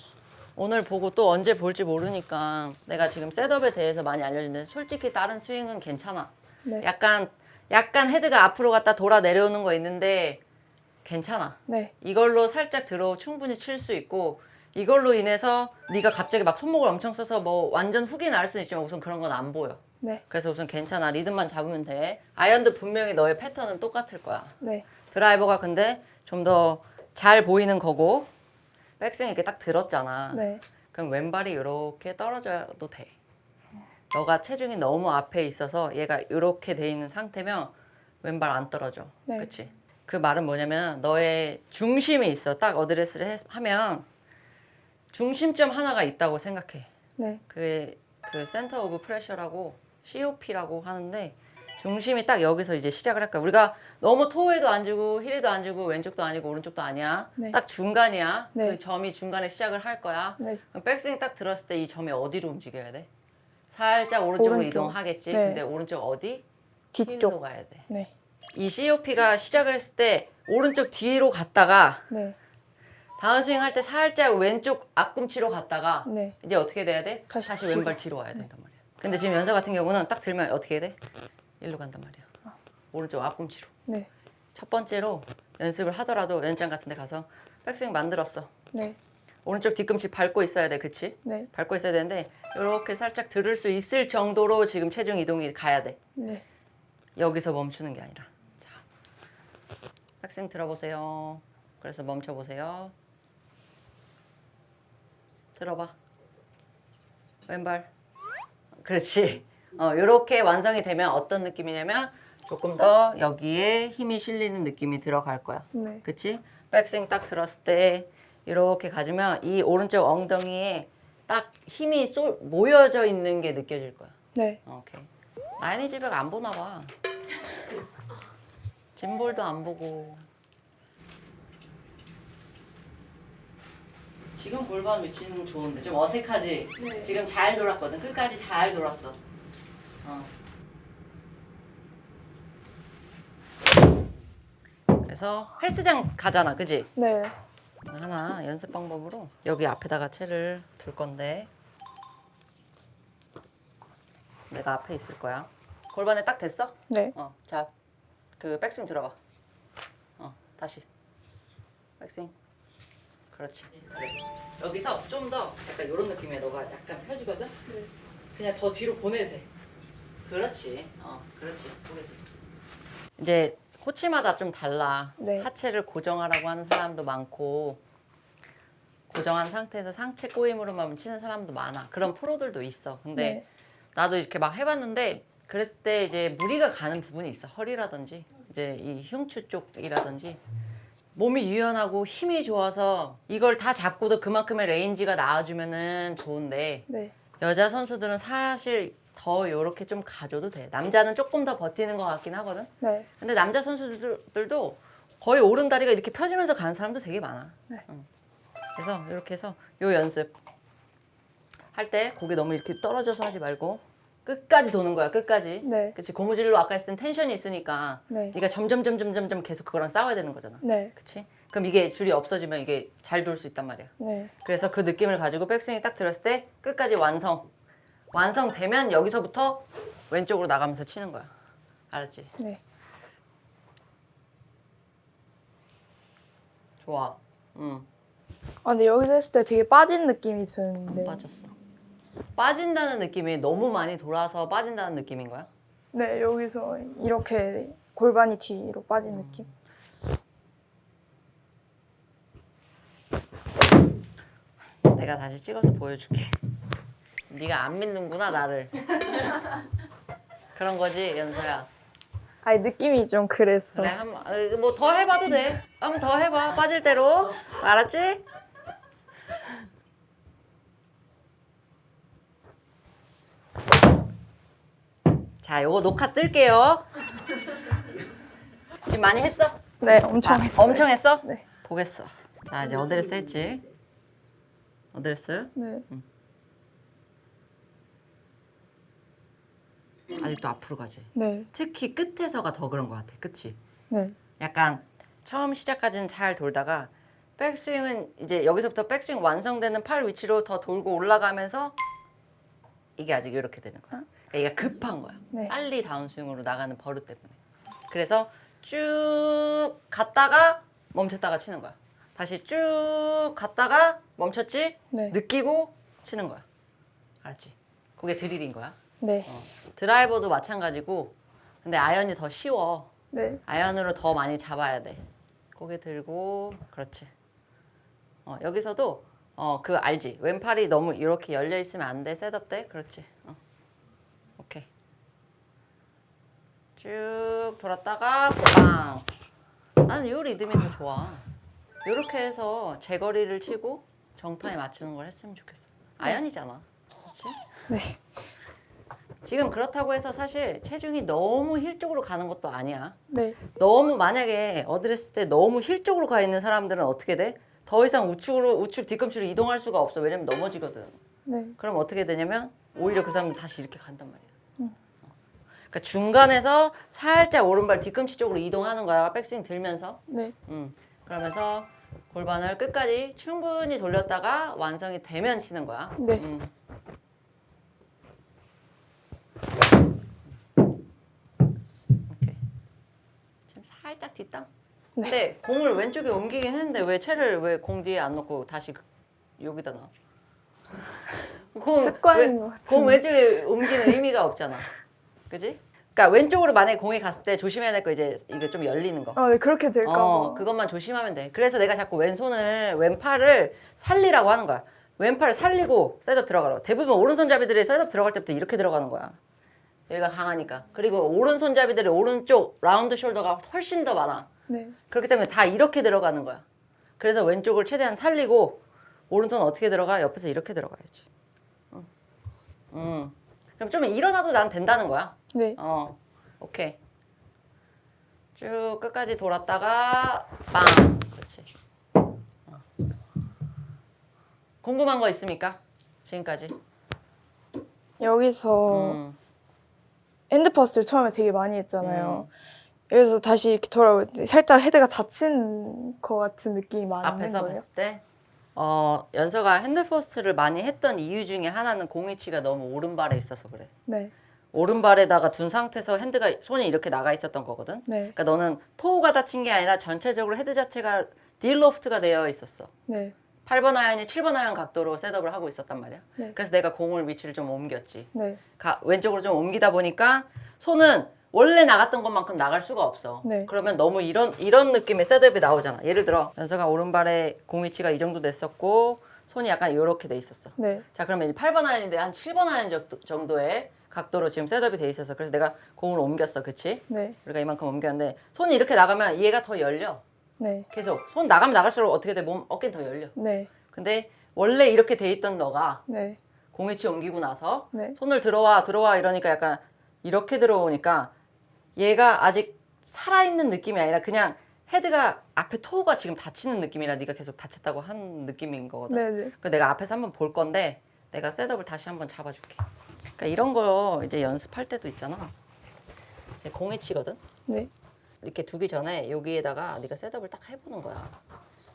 오늘 보고 또 언제 볼지 모르니까 내가 지금 셋업에 대해서 많이 알려주는데 솔직히 다른 스윙은 괜찮아. 네. 약간 헤드가 앞으로 갔다 돌아 내려오는 거 있는데 괜찮아. 네. 이걸로 살짝 들어 충분히 칠 수 있고 이걸로 인해서 네가 갑자기 막 손목을 엄청 써서 뭐 완전 훅이 날 수는 있지만 우선 그런 건 안 보여. 네. 그래서 우선 괜찮아. 리듬만 잡으면 돼. 아이언도 분명히 너의 패턴은 똑같을 거야. 네. 드라이버가 근데 좀 더 잘 보이는 거고 백스윙 이렇게 딱 들었잖아. 네. 그럼 왼발이 이렇게 떨어져도 돼. 너가 체중이 너무 앞에 있어서 얘가 이렇게 돼 있는 상태면 왼발 안 떨어져. 네. 그치? 그 말은 뭐냐면 너의 중심이 있어. 딱 어드레스를 하면 중심점 하나가 있다고 생각해. 네. 그 센터 오브 프레셔라고 COP라고 하는데 중심이 딱 여기서 이제 시작을 할 거야. 우리가 너무 토에도 안 주고 힐에도 안 주고 왼쪽도 아니고 오른쪽도 아니야. 네. 딱 중간이야. 네. 그 점이 중간에 시작을 할 거야. 네. 그럼 백스윙 딱 들었을 때 이 점이 어디로 움직여야 돼? 살짝 오른쪽으로 오른쪽. 이동하겠지. 네. 근데 오른쪽 어디? 힐로 뒤쪽. 가야 돼. 네. 이 COP가 시작을 했을 때 오른쪽 뒤로 갔다가 네. 다운스윙 할 때 살짝 왼쪽 앞꿈치로 갔다가 네. 이제 어떻게 돼야 돼? 다시 다시 뒤로. 왼발 뒤로 와야 된단 말이야. 근데 지금 연서 같은 경우는 딱 들면 어떻게 해야 돼? 일로 간단 말이야. 오른쪽 앞꿈치로. 네. 첫 번째로 연습을 하더라도 연장 같은 데 가서 백스윙 만들었어. 네. 오른쪽 뒤꿈치 밟고 있어야 돼. 그치? 네. 밟고 있어야 되는데 이렇게 살짝 들을 수 있을 정도로 지금 체중 이동이 가야 돼. 네. 여기서 멈추는 게 아니라. 자, 백스윙 들어보세요. 그래서 멈춰보세요. 들어봐. 왼발. 그렇지. 이렇게 완성이 되면 어떤 느낌이냐면 조금 더 여기에 힘이 실리는 느낌이 들어갈 거야. 네. 그치? 백스윙 딱 들었을 때 이렇게 가주면 이 오른쪽 엉덩이에 딱 힘이 모여져 있는 게 느껴질 거야. 네. 오케이. 나인이 집에 안 보나 봐. 짐볼도 안 보고. 지금 골반 위치는 좋은데 좀 어색하지? 네. 지금 잘 돌았거든. 끝까지 잘 돌았어. 그래서 헬스장 가잖아, 그지? 네. 하나 연습 방법으로 여기 앞에다가 채를 둘 건데 내가 앞에 있을 거야. 골반에 딱 됐어? 네. 자, 그 백스윙 들어가. 다시 백스윙. 그렇지. 그래. 여기서 좀 더 약간 이런 느낌이야. 너가 약간 펴지거든? 네. 그냥 더 뒤로 보내도 돼. 그렇지. 그렇지. 고개 들어. 이제 코치마다 좀 달라. 네. 하체를 고정하라고 하는 사람도 많고 고정한 상태에서 상체 꼬임으로만 치는 사람도 많아. 그런 프로들도 있어. 근데 네. 나도 이렇게 막 해봤는데 그랬을 때 이제 무리가 가는 부분이 있어. 허리라든지 이제 이 흉추 쪽이라든지 몸이 유연하고 힘이 좋아서 이걸 다 잡고도 그만큼의 레인지가 나와주면은 좋은데 네. 여자 선수들은 사실 더 이렇게 좀 가져도 돼. 남자는 조금 더 버티는 것 같긴 하거든. 네. 근데 남자 선수들도 거의 오른다리가 이렇게 펴지면서 가는 사람도 되게 많아. 네. 그래서 이렇게 해서 요 연습 할 때 고개 너무 이렇게 떨어져서 하지 말고 끝까지 도는 거야. 끝까지. 네. 그치. 고무줄로 아까 했을 땐 텐션이 있으니까 네. 네가 점점 계속 그거랑 싸워야 되는 거잖아. 네. 그치? 그럼 이게 줄이 없어지면 이게 잘 돌 수 있단 말이야. 네. 그래서 그 느낌을 가지고 백스윙이 딱 들었을 때 끝까지 완성되면 여기서부터 왼쪽으로 나가면서 치는 거야. 알았지? 네. 좋아. 응. 근데 여기서 했을 때 되게 빠진 느낌이 드는데. 빠졌어. 빠진다는 느낌이 너무 많이 돌아서 빠진다는 느낌인 거야? 네, 여기서 이렇게 골반이 뒤로 빠진 느낌. 내가 다시 찍어서 보여줄게. 네가 안 믿는구나 나를. 그런 거지 연서야. 아니, 느낌이 좀 그랬어. 그래 뭐 더 해봐도 돼. 한번 더 해봐. 빠질 대로. 알았지? 자, 요거 녹화 뜰게요. 지금 많이 했어? 네, 엄청 했어요. 엄청 했어? 네. 보겠어. 자, 이제 어드레스 했지? 어드레스? 네. 아직도 앞으로 가지. 네. 특히 끝에서가 더 그런 것 같아. 그치? 네. 약간 처음 시작까지는 잘 돌다가 백스윙은 이제 여기서부터 백스윙 완성되는 팔 위치로 더 돌고 올라가면서 이게 아직 이렇게 되는 거야. 그러니까 얘가 급한 거야. 네. 빨리 다운스윙으로 나가는 버릇 때문에. 그래서 쭉 갔다가 멈췄다가 치는 거야. 다시 쭉 갔다가 멈췄지? 네. 느끼고 치는 거야. 알았지? 그게 드릴인 거야. 네. 드라이버도 마찬가지고 근데 아이언이 더 쉬워. 네. 아이언으로 더 많이 잡아야 돼. 고개 들고 그렇지. 여기서도 그 알지? 왼팔이 너무 이렇게 열려 있으면 안 돼. 셋업 때 그렇지. 오케이. 쭉 돌았다가 빵. 나는 이 리듬이 더 좋아. 이렇게 해서 제거리를 치고 정타에 맞추는 걸 했으면 좋겠어. 아이언이잖아. 그렇지? 네. 지금 그렇다고 해서 사실 체중이 너무 힐 쪽으로 가는 것도 아니야. 네. 너무 만약에 어드레스 때 너무 힐 쪽으로 가 있는 사람들은 어떻게 돼? 더 이상 우측 뒤꿈치로 이동할 수가 없어. 왜냐면 넘어지거든. 네. 그럼 어떻게 되냐면 오히려 그 사람은 다시 이렇게 간단 말이야. 그러니까 중간에서 살짝 오른발 뒤꿈치 쪽으로 이동하는 거야. 백스윙 들면서. 네. 그러면서 골반을 끝까지 충분히 돌렸다가 완성이 되면 치는 거야. 네. 오케이. 지금 살짝 뒷땅. 근데 공을 왼쪽에 옮기긴 했는데 왜 채를 왜 공 뒤에 안 놓고 다시 여기다 놔? 습관인 것 같은데. 공 왼쪽에 옮기는 의미가 없잖아. 그지? 그러니까 왼쪽으로 만약에 공이 갔을 때 조심해야 될 거 이제 이거 좀 열리는 거. 네, 그렇게 될까 봐. 그것만 조심하면 돼. 그래서 내가 자꾸 왼팔을 살리라고 하는 거야. 왼팔을 살리고 셋업 들어가라고. 대부분 오른손잡이들이 셋업 들어갈 때부터 이렇게 들어가는 거야. 여기가 강하니까. 그리고 오른손잡이들이 오른쪽 라운드 숄더가 훨씬 더 많아. 네. 그렇기 때문에 다 이렇게 들어가는 거야. 그래서 왼쪽을 최대한 살리고 오른손 어떻게 들어가? 옆에서 이렇게 들어가야지. 그럼 좀 일어나도 난 된다는 거야. 네. 오케이. 쭉 끝까지 돌았다가 빵. 그렇지. 궁금한 거 있습니까? 지금까지? 여기서 핸드퍼스를 처음에 되게 많이 했잖아요. 여기서 다시 이렇게 돌아올 때 살짝 헤드가 닫힌 것 같은 느낌이 많은 앞에서 거예요. 봤을 때 연서가 핸들포스트를 많이 했던 이유 중에 하나는 공위치가 너무 오른발에 있어서 그래. 네. 오른발에다가 둔 상태에서 핸드가 손이 이렇게 나가 있었던 거거든. 네. 그러니까 너는 토우가 다친 게 아니라 전체적으로 헤드 자체가 딜로프트가 되어 있었어. 네. 8번 아이언이 7번 아이언 각도로 셋업을 하고 있었단 말이야. 네. 그래서 내가 공을 위치를 좀 옮겼지. 네. 왼쪽으로 좀 옮기다 보니까 손은 원래 나갔던 것만큼 나갈 수가 없어. 네. 그러면 너무 이런 느낌의 셋업이 나오잖아. 예를 들어 연서가 오른발에 공 위치가 이 정도 됐었고 손이 약간 이렇게 돼 있었어. 네. 자, 그러면 이제 8번 아이언인데 한 7번 아이언 정도의 각도로 지금 셋업이 돼 있어서 그래서 내가 공을 옮겼어. 그치? 네. 우리가 이만큼 옮겼는데 손이 이렇게 나가면 얘가 더 열려. 네. 계속 손 나가면 나갈수록 어떻게 돼? 어깨는 더 열려. 네. 근데 원래 이렇게 돼 있던 너가 네. 공위치 옮기고 나서 네. 손을 들어와 이러니까 약간 이렇게 들어오니까 얘가 아직 살아있는 느낌이 아니라 그냥 헤드가 앞에 토우가 지금 닫히는 느낌이라 네가 계속 다쳤다고 한 느낌인 거거든. 네. 네. 그래서 내가 앞에서 한번 볼 건데 내가 셋업을 다시 한번 잡아줄게. 그러니까 이런 거 이제 연습할 때도 있잖아. 이제 공위치거든. 네. 이렇게 두기 전에 여기에다가 네가 셋업을 딱 해보는 거야.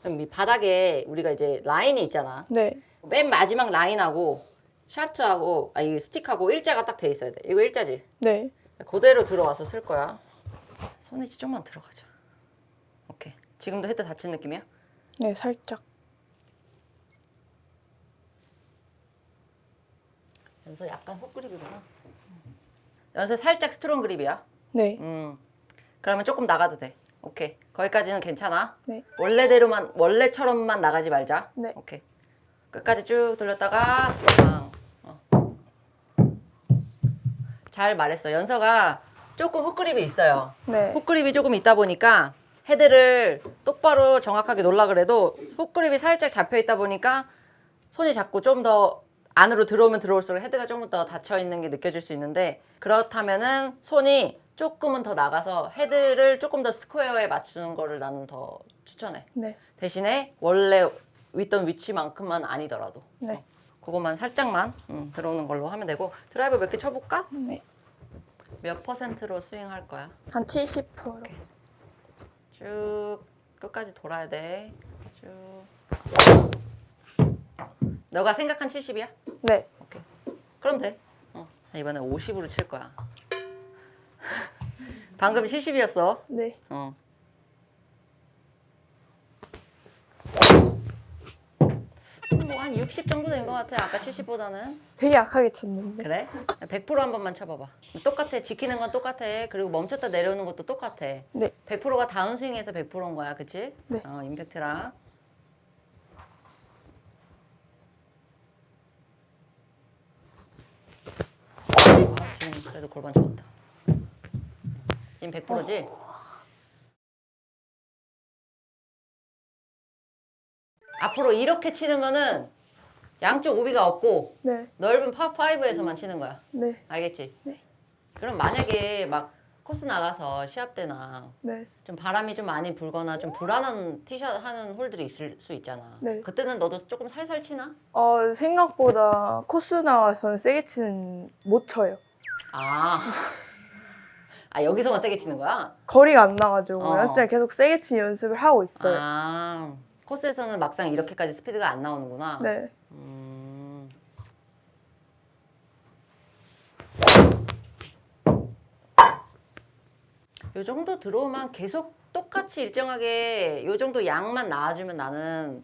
그럼 이 바닥에 우리가 이제 라인이 있잖아. 네. 맨 마지막 라인하고 샤프트하고 이 스틱하고 일자가 딱 돼 있어야 돼. 이거 일자지? 네. 그대로 들어와서 쓸 거야. 손이 좀만 들어가자. 오케이. 지금도 헤드 닫힌 느낌이야? 네. 살짝. 연서 약간 훅 그립이구나. 연서 살짝 스트롱 그립이야. 네. 그러면 조금 나가도 돼. 오케이. 거기까지는 괜찮아. 네. 원래처럼만 나가지 말자. 네. 오케이. 끝까지 쭉 돌렸다가 빵. 잘 말했어. 연서가 조금 훅그립이 있어요. 네. 훅그립이 조금 있다 보니까 헤드를 똑바로 정확하게 놓으려 그래도 훅그립이 살짝 잡혀 있다 보니까 손이 자꾸 좀 더 안으로 들어오면 들어올수록 헤드가 조금 더 닫혀 있는 게 느껴질 수 있는데 그렇다면은 손이 조금은 더 나가서 헤드를 조금 더 스퀘어에 맞추는 거를 나는 더 추천해. 네. 대신에 원래 있던 위치만큼만 아니더라도 네. 그것만 살짝만 들어오는 걸로 하면 되고 드라이버 몇 개 쳐볼까? 네. 몇 퍼센트로 스윙할 거야? 한 70%. 쭉 끝까지 돌아야 돼. 쭉. 너가 생각한 70이야? 네. 오케이. 그럼 돼. 이번에 50으로 칠 거야. 방금 70이었어. 네. 뭐 한 60 정도 된 것 같아. 아까 70보다는. 되게 약하게 쳤는데. 그래? 100% 한 번만 쳐봐봐. 똑같아. 지키는 건 똑같아. 그리고 멈췄다 내려오는 것도 똑같아. 네. 100%가 다운스윙에서 100%인 거야. 그치? 네. 임팩트랑. 지금 그래도 골반 좋았다. 지금 100%지? 앞으로 이렇게 치는 거는 양쪽 오비가 없고 네. 넓은 파5에서만 치는 거야. 네. 알겠지? 네. 그럼 만약에 막 코스 나가서 시합 때나 네. 좀 바람이 좀 많이 불거나 좀 불안한 티샷 하는 홀들이 있을 수 있잖아. 네. 그때는 너도 조금 살살 치나? 생각보다 코스 나와서는 세게 치는 못 쳐요. 아, 여기서만 세게 치는 거야? 거리가 안 나가지고 어. 연습장에 계속 세게 치는 연습을 하고 있어요. 아, 코스에서는 막상 이렇게까지 스피드가 안 나오는구나. 네. 요 정도 들어오면 계속 똑같이 일정하게 요 정도 양만 나와주면 나는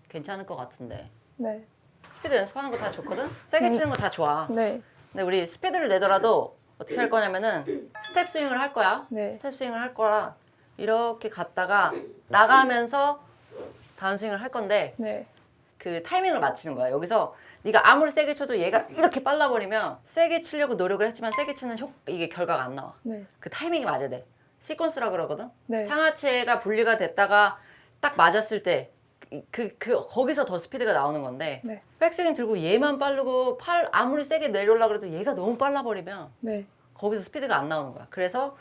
괜찮을 것 같은데. 네. 스피드 연습하는 거 다 좋거든? 세게 치는 거 다 좋아. 네. 근데 우리 스피드를 내더라도 어떻게 할 거냐면은 스텝 스윙을 할 거야. 네. 스텝 스윙을 할 거라 이렇게 갔다가 나가면서 다운 스윙을 할 건데 네. 그 타이밍을 맞추는 거야. 여기서 네가 아무리 세게 쳐도 얘가 이렇게 빨라버리면 세게 치려고 노력을 했지만 세게 치는 이게 결과가 안 나와. 네. 그 타이밍이 맞아야 돼. 시퀀스라 그러거든. 네. 상하체가 분리가 됐다가 딱 맞았을 때 거기서 더 스피드가 나오는 건데 네. 백스윙 들고 얘만 빠르고 팔 아무리 세게 내려오려고 해도 얘가 너무 빨라버리면 네. 거기서 스피드가 안 나오는 거야. 그래서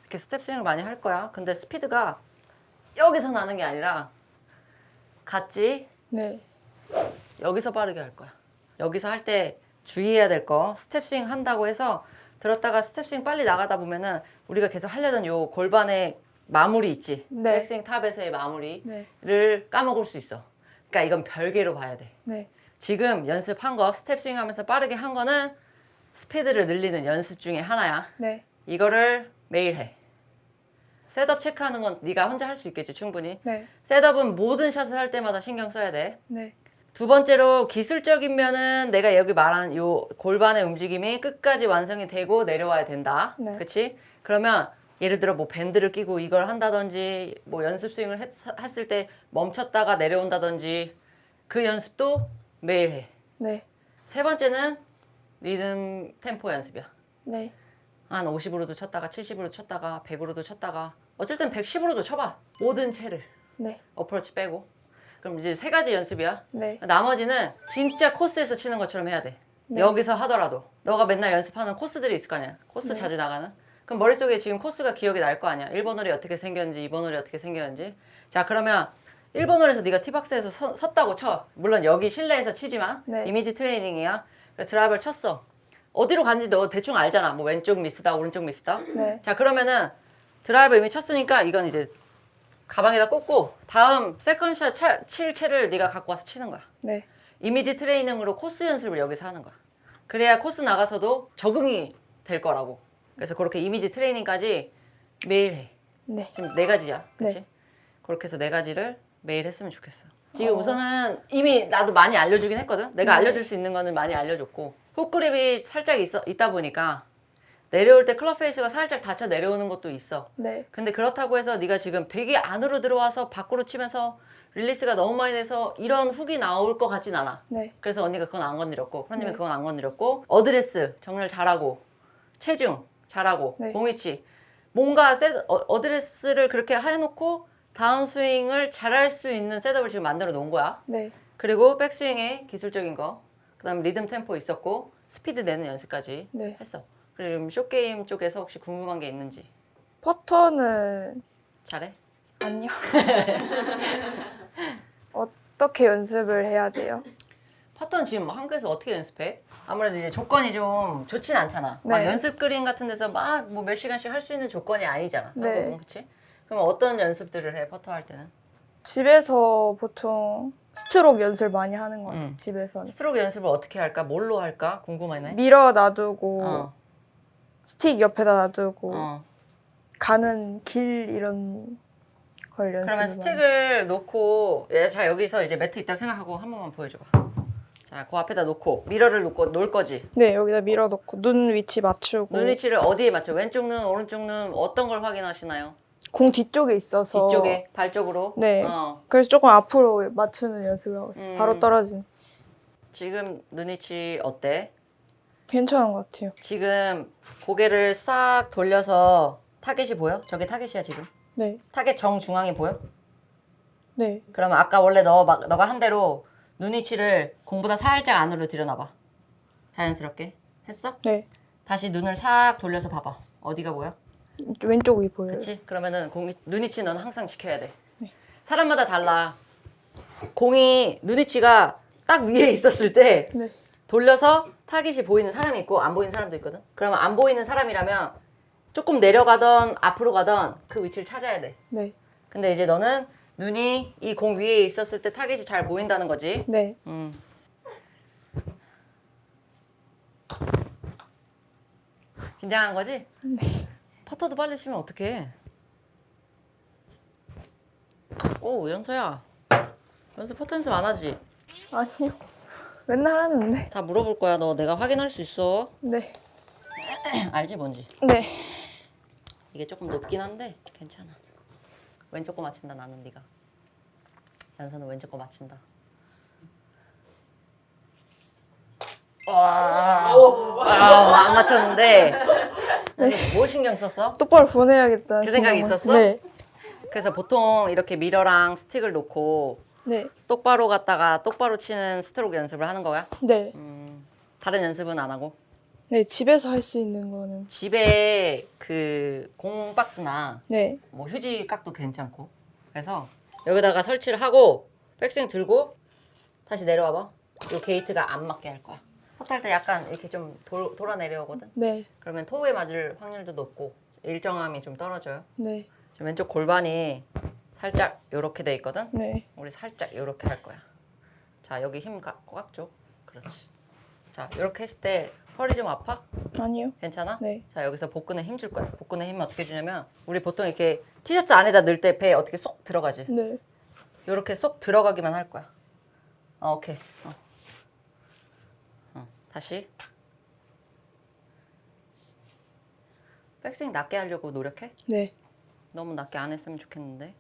이렇게 스텝 스윙을 많이 할 거야. 근데 스피드가 여기서 나는 게 아니라 같이 네. 여기서 빠르게 할 거야. 여기서 할 때 주의해야 될 거 스텝 스윙 한다고 해서 들었다가 스텝스윙 빨리 나가다 보면은 우리가 계속 하려던 요 골반의 마무리 있지. 네. 백스윙 탑에서의 마무리를 네. 까먹을 수 있어. 그러니까 이건 별개로 봐야 돼. 네. 지금 연습한 거 스텝스윙 하면서 빠르게 한 거는 스피드를 늘리는 연습 중에 하나야. 네. 이거를 매일 해. 셋업 체크하는 건 네가 혼자 할 수 있겠지 충분히. 네. 셋업은 모든 샷을 할 때마다 신경 써야 돼. 네. 두 번째로 기술적인 면은 내가 여기 말한 요 골반의 움직임이 끝까지 완성이 되고 내려와야 된다. 네. 그치? 그러면 예를 들어 뭐 밴드를 끼고 이걸 한다든지 뭐 연습 스윙을 했을 때 멈췄다가 내려온다든지 그 연습도 매일 해. 네. 세 번째는 리듬 템포 연습이야. 네. 한 50으로도 쳤다가 70으로 쳤다가 100으로도 쳤다가 어쩔 땐 110으로도 쳐봐. 모든 채를. 네. 어프로치 빼고. 그럼 이제 세 가지 연습이야. 네. 나머지는 진짜 코스에서 치는 것처럼 해야 돼. 네. 여기서 하더라도. 너가 맨날 연습하는 코스들이 있을 거 아니야. 코스 네. 자주 나가는. 그럼 머릿속에 지금 코스가 기억이 날 거 아니야. 1번 홀이 어떻게 생겼는지 2번 홀이 어떻게 생겼는지. 자 그러면 1번 홀에서 네가 티박스에서 섰다고 쳐. 물론 여기 실내에서 치지만 네. 이미지 트레이닝이야. 그래서 드라이버를 쳤어. 어디로 간지 너 대충 알잖아. 뭐 왼쪽 미스다 오른쪽 미스다. 네. 자 그러면은 드라이버 이미 쳤으니까 이건 이제 가방에다 꽂고 다음 세컨샷 칠 채를 네가 갖고 와서 치는 거야. 네. 이미지 트레이닝으로 코스 연습을 여기서 하는 거야. 그래야 코스 나가서도 적응이 될 거라고. 그래서 그렇게 이미지 트레이닝까지 매일 해. 네. 지금 네 가지야. 그치? 네. 그렇게 해서 네 가지를 매일 했으면 좋겠어. 지금 우선은 이미 나도 많이 알려주긴 했거든. 내가 네. 알려줄 수 있는 거는 많이 알려줬고 훅그립이 살짝 있다 보니까 내려올 때 클럽 페이스가 살짝 닫혀 내려오는 것도 있어. 네. 근데 그렇다고 해서 네가 지금 되게 안으로 들어와서 밖으로 치면서 릴리스가 너무 많이 돼서 이런 훅이 나올 것 같진 않아. 네. 그래서 언니가 그건 안 건드렸고 프로님이 네. 그건 안 건드렸고 어드레스 정렬 잘하고 체중 잘하고 네. 공위치 뭔가 어드레스를 그렇게 해놓고 다운스윙을 잘할 수 있는 셋업을 지금 만들어 놓은 거야. 네. 그리고 백스윙의 기술적인 거 그다음 리듬 템포 있었고 스피드 내는 연습까지 네. 했어. 그리고 숏게임 쪽에서 혹시 궁금한 게 있는지 퍼터는 잘해? 아니요. 어떻게 연습을 해야 돼요? 퍼터는 지금 한국에서 어떻게 연습해? 아무래도 이제 조건이 좀 좋진 않잖아. 막 네. 연습 그린 같은 데서 막 뭐 몇 시간씩 할 수 있는 조건이 아니잖아. 네. 한국은 그렇지? 그럼 어떤 연습들을 해? 퍼터 할 때는? 집에서 보통 스트로크 연습을 많이 하는 것 같아요. 음. 집에서는. 스트로크 연습을 어떻게 할까? 뭘로 할까? 궁금하네. 밀어 놔두고 어. 스틱 옆에다 놔두고 어. 가는 길 이런 걸 연습을 그러면 많이 스틱을 놓고 자 여기서 이제 매트 있다고 생각하고 한 번만 보여줘봐. 자, 그 앞에다 놓고 미러를 놓고 놓을 거지. 네, 여기다 밀어 넣고 눈 위치 맞추고 눈 위치를 어디에 맞춰? 왼쪽 눈, 오른쪽 눈 어떤 걸 확인하시나요? 공 뒤쪽에 있어서 뒤쪽에 발 쪽으로. 네. 어. 그래서 조금 앞으로 맞추는 연습을 하고 있어요. 바로 떨어진. 지금 눈 위치 어때? 괜찮은 것 같아요. 지금 고개를 싹 돌려서 타겟이 보여? 저게 타겟이야 지금. 네. 타겟 정중앙이 보여? 네. 그러면 아까 원래 너가 한 대로 눈 위치를 공보다 살짝 안으로 들여놔봐. 자연스럽게. 했어? 네. 다시 눈을 싹 돌려서 봐봐. 어디가 보여? 왼쪽이 보여요. 그치? 그러면은 눈 위치 넌 항상 지켜야 돼. 사람마다 달라. 공이 눈 위치가 딱 위에 있었을 때 네. 돌려서 타깃이 보이는 사람이 있고 안 보이는 사람도 있거든. 그러면 안 보이는 사람이라면 조금 내려가던 앞으로 가던 그 위치를 찾아야 돼. 네. 근데 이제 너는 눈이 이 공 위에 있었을 때 타깃이 잘 보인다는 거지. 네. 긴장한 거지? 네. 퍼터도 빨리 치면 어떡해. 오, 연서야. 연서 퍼터 연습 안 하지? 아니요. 맨날 하는데. 다 물어볼 거야. 너 내가 확인할 수 있어. 네. 알지 뭔지? 네. 이게 조금 높긴 한데 괜찮아. 왼쪽 거 맞힌다 나는 네가. 연서는 왼쪽 거 맞힌다. 안 맞췄는데. 연서 뭘 신경 썼어? 똑바로 보내야겠다. 그 생각이 있었어? 네. 그래서 보통 이렇게 미러랑 스틱을 놓고 네. 똑바로 갔다가 똑바로 치는 스트로크 연습을 하는 거야? 네. 다른 연습은 안 하고? 네, 집에서 할 수 있는 거는. 집에 그 공박스나 네. 뭐 휴지 깍도 괜찮고 그래서 여기다가 설치를 하고 백스윙 들고 다시 내려와봐. 요 게이트가 안 맞게 할 거야. 퍼트할 때 약간 이렇게 좀 돌아 내려오거든. 네. 그러면 토우에 맞을 확률도 높고 일정함이 좀 떨어져요. 네. 지금 왼쪽 골반이 살짝 이렇게 돼 있거든. 네. 우리 살짝 이렇게 할 거야. 자, 여기 힘 꽉 줘. 그렇지. 자, 이렇게 했을 때 허리 좀 아파? 아니요. 괜찮아? 네. 자, 여기서 복근에 힘 줄 거야. 복근에 힘 어떻게 주냐면 우리 보통 이렇게 티셔츠 안에다 넣을 때 배 어떻게 쏙 들어가지? 네. 이렇게 쏙 들어가기만 할 거야. 오케이. 다시. 백스윙 낮게 하려고 노력해? 네. 너무 낮게 안 했으면 좋겠는데.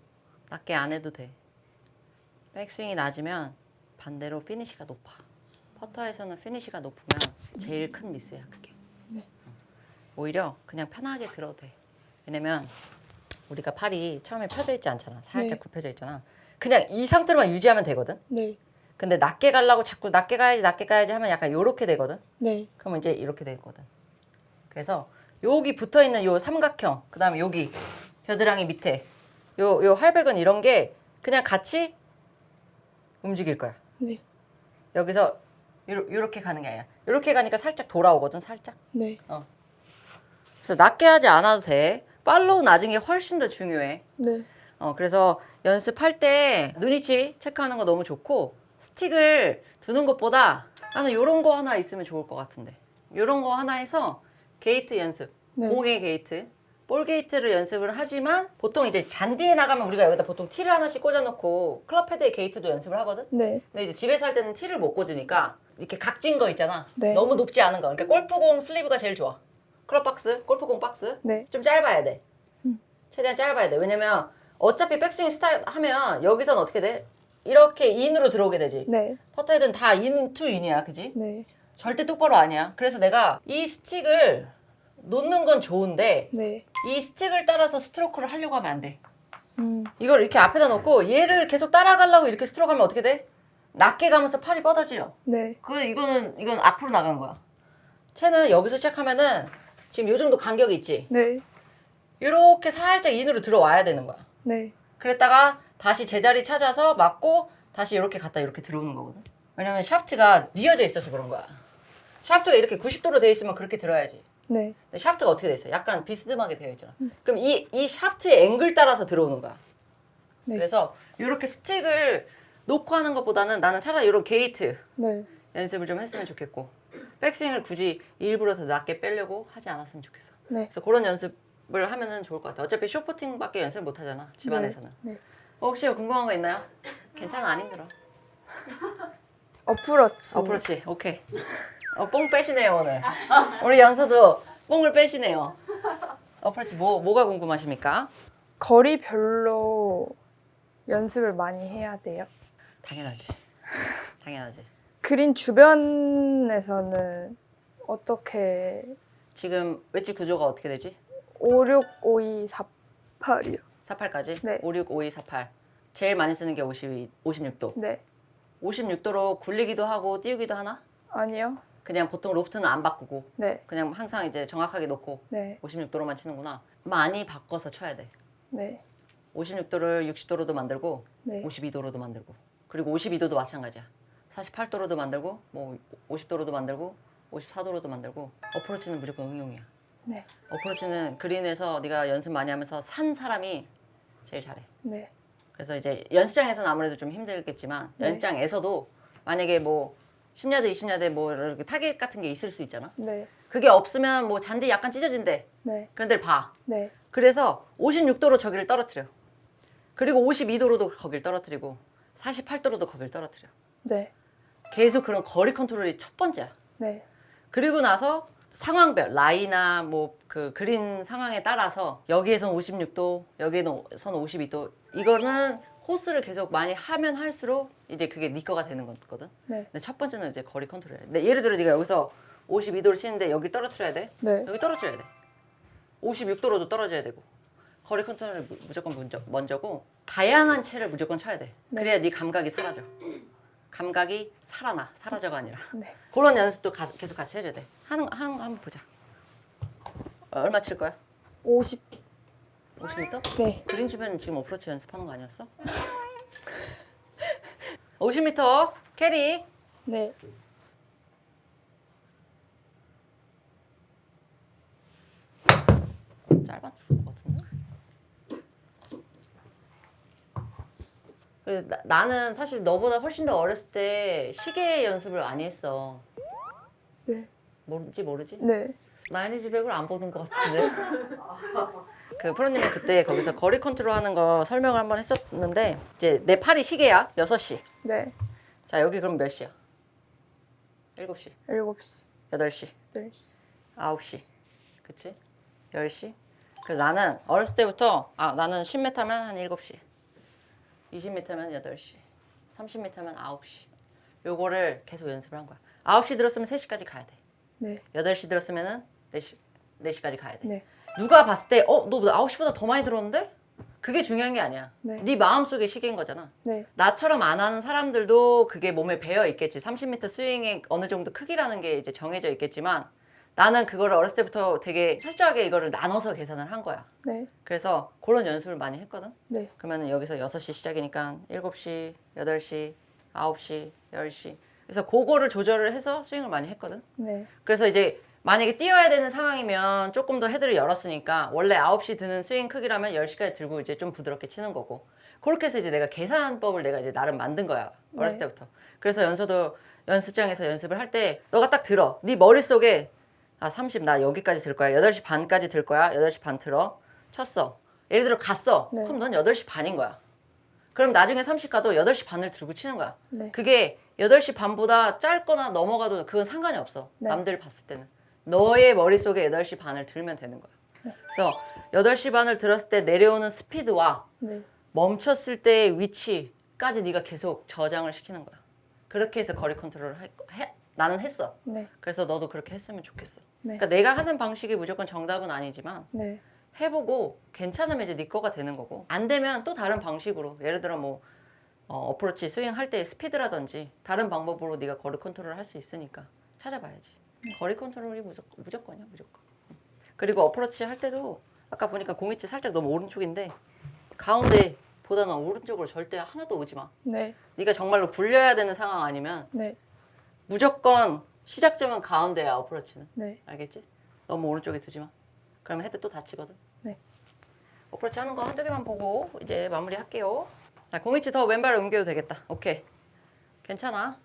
낮게 안 해도 돼. 백스윙이 낮으면 반대로 피니시가 높아. 퍼터에서는 피니시가 높으면 제일 큰 미스야, 그게. 네. 오히려 그냥 편하게 들어도 돼. 왜냐면 우리가 팔이 처음에 펴져 있지 않잖아. 살짝 네. 굽혀져 있잖아. 그냥 이 상태로만 유지하면 되거든. 네. 근데 낮게 가려고 자꾸 낮게 가야지 하면 약간 요렇게 되거든. 네. 그러면 이제 이렇게 되거든. 그래서 여기 붙어 있는 요 삼각형, 그다음에 여기 겨드랑이 밑에 요 활백은 이런 게 그냥 같이 움직일 거야. 네. 여기서 요렇게 가는 게 아니라 요렇게 가니까 살짝 돌아오거든, 살짝. 네. 그래서 낮게 하지 않아도 돼. 팔로우 낮은 게 훨씬 더 중요해. 네. 그래서 연습할 때 눈위치 체크하는 거 너무 좋고 스틱을 두는 것보다 나는 요런 거 하나 있으면 좋을 것 같은데 요런 거 하나 해서 게이트 연습, 네. 공의 게이트, 볼 게이트를 연습을 하지만 보통 이제 잔디에 나가면 우리가 여기다 보통 티를 하나씩 꽂아놓고 클럽 패드에 게이트도 연습을 하거든? 네. 근데 이제 집에서 할 때는 티를 못 꽂으니까 이렇게 각진 거 있잖아. 네. 너무 높지 않은 거. 그러니까 골프공 슬리브가 제일 좋아. 클럽 박스, 골프공 박스. 네. 좀 짧아야 돼. 최대한 짧아야 돼. 왜냐면 어차피 백스윙 스타일 하면 여기선 어떻게 돼? 이렇게 인으로 들어오게 되지. 네. 퍼터헤드는 다 인 투 인이야, 그지? 네. 절대 똑바로 아니야. 그래서 내가 이 스틱을 놓는 건 좋은데 네. 이 스틱을 따라서 스트로크를 하려고 하면 안 돼. 음. 이걸 이렇게 앞에다 놓고 얘를 계속 따라가려고 이렇게 스트로크 하면 어떻게 돼? 낮게 가면서 팔이 뻗어지죠. 네. 이건 앞으로 나간 거야. 채는 여기서 시작하면은 지금 요 정도 간격이 있지. 네. 이렇게 살짝 인으로 들어와야 되는 거야. 네. 그랬다가 다시 제자리 찾아서 맞고 다시 이렇게 갔다 이렇게 들어오는 거거든. 왜냐면 샤프트가 뉘어져 있어서 그런 거야. 샤프트가 이렇게 90도로 되어 있으면 그렇게 들어야지. 네. 근데 샤프트가 어떻게 돼 있어? 약간 비스듬하게 되어 있잖아. 그럼 이 샤프트의 앵글 따라서 들어오는 거야. 네. 그래서 이렇게 스틱을 놓고 하는 것보다는 나는 차라리 이런 게이트 네. 연습을 좀 했으면 좋겠고 백스윙을 굳이 일부러 더 낮게 빼려고 하지 않았으면 좋겠어. 네. 그래서 그런 연습을 하면은 좋을 것 같아. 어차피 숏퍼팅밖에 연습 못 하잖아. 집안에서는. 네. 혹시 궁금한 거 있나요? 괜찮아, 안 힘들어. 어프로치. 어프로치, 오케이. 뽕 빼시네요 오늘. 우리 연서도 뽕을 빼시네요. 어프로치 뭐가 궁금하십니까? 거리별로 연습을 많이 해야 돼요. 당연하지. 당연하지. 그린 주변에서는 어떻게 지금 웨지 구조가 어떻게 되지? 5, 6, 5, 2, 4, 8이요. 48까지? 네. 5, 6, 5, 2, 48. 제일 많이 쓰는 게 56도. 네. 56도로 굴리기도 하고 띄우기도 하나? 아니요. 그냥 보통 로프트는 안 바꾸고 네. 그냥 항상 이제 정확하게 놓고 네. 56도로만 치는구나. 많이 바꿔서 쳐야 돼. 네. 56도를 60도로도 만들고 네. 52도로도 만들고 그리고 52도도 마찬가지야. 48도로도 만들고 뭐 50도로도 만들고 54도로도 만들고 어프로치는 무조건 응용이야. 네. 어프로치는 그린에서 네가 연습 많이 하면서 산 사람이 제일 잘해. 네. 그래서 이제 연습장에서는 아무래도 좀 힘들겠지만 네. 연습장에서도 만약에 뭐 10야드, 20야드 뭐 이렇게 타겟 같은 게 있을 수 있잖아. 네. 그게 없으면 뭐 잔디 약간 찢어진대. 네. 그런 데를 봐. 네. 그래서 56도로 저기를 떨어뜨려. 그리고 52도로도 거길 떨어뜨리고 48도로도 거길 떨어뜨려. 네. 계속 그런 거리 컨트롤이 첫 번째야. 네. 그리고 나서 상황별 라이나 뭐 그 그린 상황에 따라서 여기에선 56도, 여기에선 52도. 이거는 코스를 계속 많이 하면 할수록 이제 그게 네 거가 되는 거거든. 네. 근데 첫 번째는 이제 거리 컨트롤이야. 근데 예를 들어 네가 여기서 52도를 치는데 여기 떨어뜨려야 돼. 네. 여기 떨어져야 돼. 56도로도 떨어져야 되고. 거리 컨트롤이 무조건 먼저고 다양한 채를 무조건 쳐야 돼. 네. 그래야 네 감각이 사라져. 감각이 사라져가 아니라. 네. 그런 연습도 계속 같이 해줘야 돼. 한번 보자. 얼마 칠 거야? 50. 50m? 네. 그린 주변 지금 어프로치 연습하는 거 아니었어? 50m 캐리. 네. 해봤을 것 같은데. 그래서 나는 사실 너보다 훨씬 더 어렸을 때 시계 연습을 많이 했어. 네. 모르지? 네. 마이니지백을 안 보는 것 같은데. 그 프로님이 그때 거기서 거리 컨트롤 하는 거 설명을 한번 했었는데 이제 내 팔이 시계야. 6시. 네. 자, 여기 그럼 몇 시야? 7시, 7시, 8시, 8시. 9시. 그치? 10시. 그래서 나는 어렸을 때부터 나는 10m면 한 7시. 20m면 8시. 30m면 9시. 요거를 계속 연습을 한 거야. 9시 들었으면 3시까지 가야 돼. 네. 8시 들었으면은 4시까지 가야 돼. 네. 누가 봤을 때 너 9시보다 더 많이 들었는데? 그게 중요한 게 아니야. 네. 네 마음속의 시계인 거잖아. 네. 나처럼 안 하는 사람들도 그게 몸에 배어 있겠지. 30m 스윙의 어느 정도 크기라는 게 이제 정해져 있겠지만 나는 그거를 어렸을 때부터 되게 철저하게 이거를 나눠서 계산을 한 거야. 네. 그래서 그런 연습을 많이 했거든. 네. 그러면 여기서 6시 시작이니까 7시, 8시, 9시, 10시. 그래서 그거를 조절을 해서 스윙을 많이 했거든. 네. 그래서 이제 만약에 뛰어야 되는 상황이면 조금 더 헤드를 열었으니까 원래 9시 드는 스윙 크기라면 10시까지 들고 이제 좀 부드럽게 치는 거고. 그렇게 해서 이제 내가 계산법을 내가 이제 나름 만든 거야. 어렸을 네. 때부터. 그래서 연서도 연습장에서 연습을 할 때 너가 딱 들어. 네 머릿속에 30 나 여기까지 들 거야. 8시 반까지 들 거야. 8시 반 들어. 쳤어. 예를 들어 갔어. 네. 그럼 넌 8시 반인 거야. 그럼 나중에 30 가도 8시 반을 들고 치는 거야. 네. 그게 8시 반보다 짧거나 넘어가도 그건 상관이 없어. 네. 남들 봤을 때는. 너의 머릿속에 8시 반을 들면 되는 거야. 그래서 8시 반을 들었을 때 내려오는 스피드와 네. 멈췄을 때의 위치까지 네가 계속 저장을 시키는 거야. 그렇게 해서 거리 컨트롤을 나는 했어. 네. 그래서 너도 그렇게 했으면 좋겠어. 네. 그러니까 내가 하는 방식이 무조건 정답은 아니지만 네. 해보고 괜찮으면 이제 네 거가 되는 거고 안 되면 또 다른 방식으로 예를 들어 뭐 어프로치 스윙 할 때 스피드라든지 다른 방법으로 네가 거리 컨트롤을 할 수 있으니까 찾아봐야지. 거리 컨트롤이 무조건이야 무조건. 그리고 어프로치 할 때도 아까 보니까 공이치 살짝 너무 오른쪽인데 가운데 보다는 오른쪽으로 절대 하나도 오지 마. 네. 네가 정말로 굴려야 되는 상황 아니면 네. 무조건 시작점은 가운데야 어프로치는. 네. 알겠지? 너무 오른쪽에 두지 마. 그러면 헤드 또 다치거든. 네. 어프로치 하는 거 한두 개만 보고 이제 마무리 할게요. 자, 공이치 더 왼발을 옮겨도 되겠다. 오케이. 괜찮아.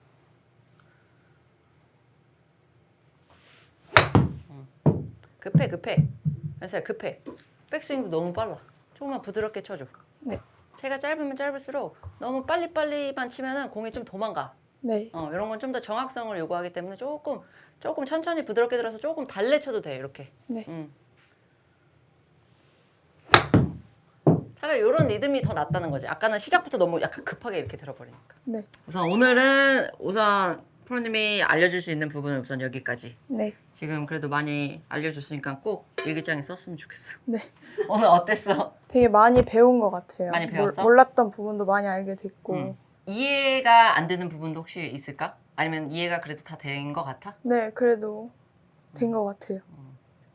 급해. 연서야 급해. 백스윙도 너무 빨라. 조금만 부드럽게 쳐줘. 네. 채가 짧으면 짧을수록 너무 빨리빨리만 치면은 공이 좀 도망가. 네. 이런 건 좀 더 정확성을 요구하기 때문에 조금 천천히 부드럽게 들어서 조금 달래 쳐도 돼 이렇게. 네. 차라리 이런 리듬이 더 낫다는 거지. 아까는 시작부터 너무 약간 급하게 이렇게 들어버리니까. 네. 우선 프로님이 알려줄 수 있는 부분은 우선 여기까지. 네. 지금 그래도 많이 알려줬으니까 꼭 일기장에 썼으면 좋겠어. 네. 오늘 어땠어? 되게 많이 배운 것 같아요. 많이 배웠어? 몰랐던 부분도 많이 알게 됐고. 이해가 안 되는 부분도 혹시 있을까? 아니면 이해가 그래도 다 된 것 같아? 네, 그래도 된 것 같아요.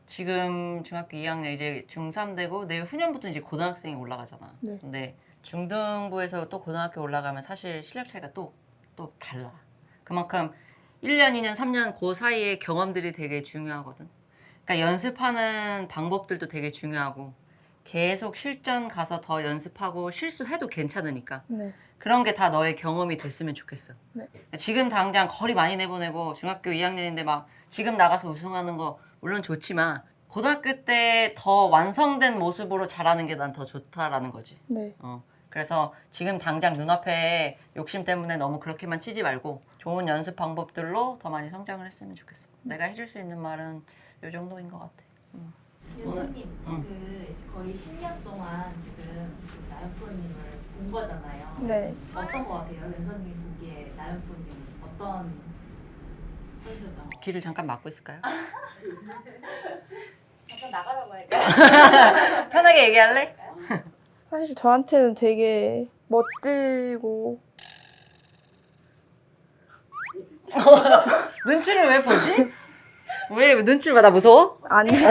지금 중학교 2학년 이제 중3 되고 내일 후년부터 이제 고등학생이 올라가잖아. 네. 근데 중등부에서 또 고등학교 올라가면 사실 실력 차이가 또 달라. 그만큼 1년, 2년, 3년 그 사이에 경험들이 되게 중요하거든. 그러니까 연습하는 방법들도 되게 중요하고 계속 실전 가서 더 연습하고 실수해도 괜찮으니까 네. 그런 게 다 너의 경험이 됐으면 좋겠어. 네. 지금 당장 거리 많이 내보내고 중학교 2학년인데 막 지금 나가서 우승하는 거 물론 좋지만 고등학교 때 더 완성된 모습으로 잘하는 게 난 더 좋다라는 거지. 네. 그래서 지금 당장 눈앞에 욕심 때문에 너무 그렇게만 치지 말고 좋은 연습 방법들로 더 많이 성장을 했으면 좋겠어. 내가 해줄 수 있는 말은 이 정도인 것 같아. 연서님, 거의 10년 동안 지금 나연 프로님을 본 거잖아요. 네. 어떤 거 같아요? 연서님 보기에 나연 프로님 어떤 선수였던 거? 길을 잠깐 막고 있을까요? 잠깐 나가라고 할까요? 편하게 얘기할래? 사실 저한테는 되게 멋지고 눈치를 왜 보지? 왜 눈치를 봐? 나 무서워? 아니에요.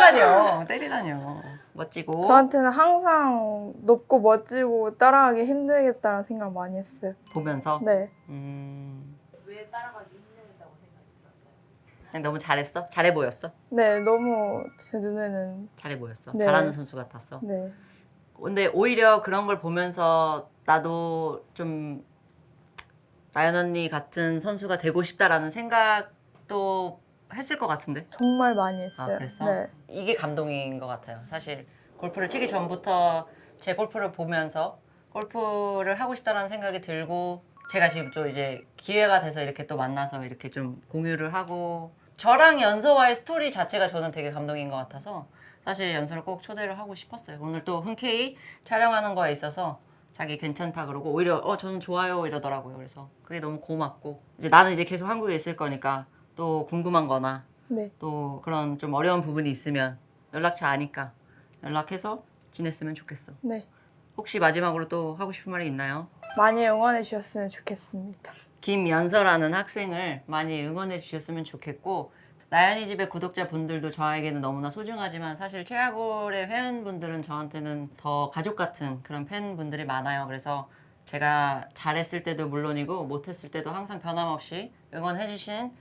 아니요. 때리다녀. 멋지고. 저한테는 항상 높고 멋지고 따라가기 힘들겠다는 생각을 많이 했어요. 보면서. 네. 왜 따라가기 힘들다고 생각이 그냥 너무 잘했어? 잘해 보였어? 네, 너무 제 눈에는 잘해 보였어? 네. 잘하는 선수 같았어? 네. 근데 오히려 그런 걸 보면서 나도 좀 나연 언니 같은 선수가 되고 싶다라는 생각도 했을 것 같은데? 정말 많이 했어요. 아, 그랬어? 네. 이게 감동인 것 같아요. 사실 골프를 치기 전부터 제 골프를 보면서 골프를 하고 싶다라는 생각이 들고 제가 지금 또 이제 기회가 돼서 이렇게 또 만나서 이렇게 좀 공유를 하고 저랑 연서와의 스토리 자체가 저는 되게 감동인 것 같아서 사실 연서를 꼭 초대를 하고 싶었어요. 오늘 또 흔쾌히 촬영하는 거에 있어서 자기 괜찮다 그러고 오히려 저는 좋아요 이러더라고요. 그래서 그게 너무 고맙고 이제 나는 이제 계속 한국에 있을 거니까 또 궁금한 거나 네. 또 그런 좀 어려운 부분이 있으면 연락처 아니까 연락해서 지냈으면 좋겠어. 네. 혹시 마지막으로 또 하고 싶은 말이 있나요? 많이 응원해 주셨으면 좋겠습니다. 김연서라는 학생을 많이 응원해 주셨으면 좋겠고 나연이 집의 구독자분들도 저에게는 너무나 소중하지만 사실 최하골의 회원분들은 저한테는 더 가족 같은 그런 팬분들이 많아요. 그래서 제가 잘했을 때도 물론이고 못했을 때도 항상 변함없이 응원해 주신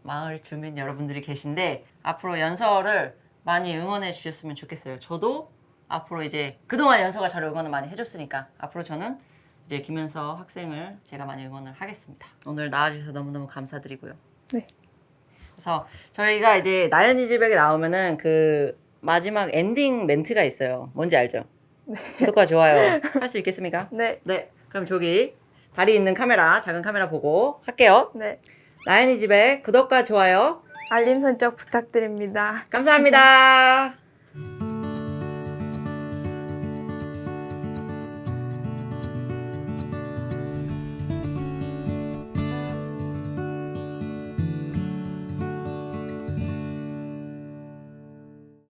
마을 주민 여러분들이 계신데 앞으로 연서를 많이 응원해 주셨으면 좋겠어요. 저도 앞으로 이제 그동안 연서가 저를 응원을 많이 해줬으니까 앞으로 저는 이제 김연서 학생을 제가 많이 응원을 하겠습니다. 오늘 나와주셔서 너무너무 감사드리고요. 네. 그래서 저희가 이제 나연이 집에 나오면은 그 마지막 엔딩 멘트가 있어요. 뭔지 알죠? 구독과 좋아요 할 수 있겠습니까? 네. 네. 그럼 저기 다리 있는 카메라, 작은 카메라 보고 할게요. 네. 나연이 집에 구독과 좋아요 알림 설정 부탁드립니다. 감사합니다.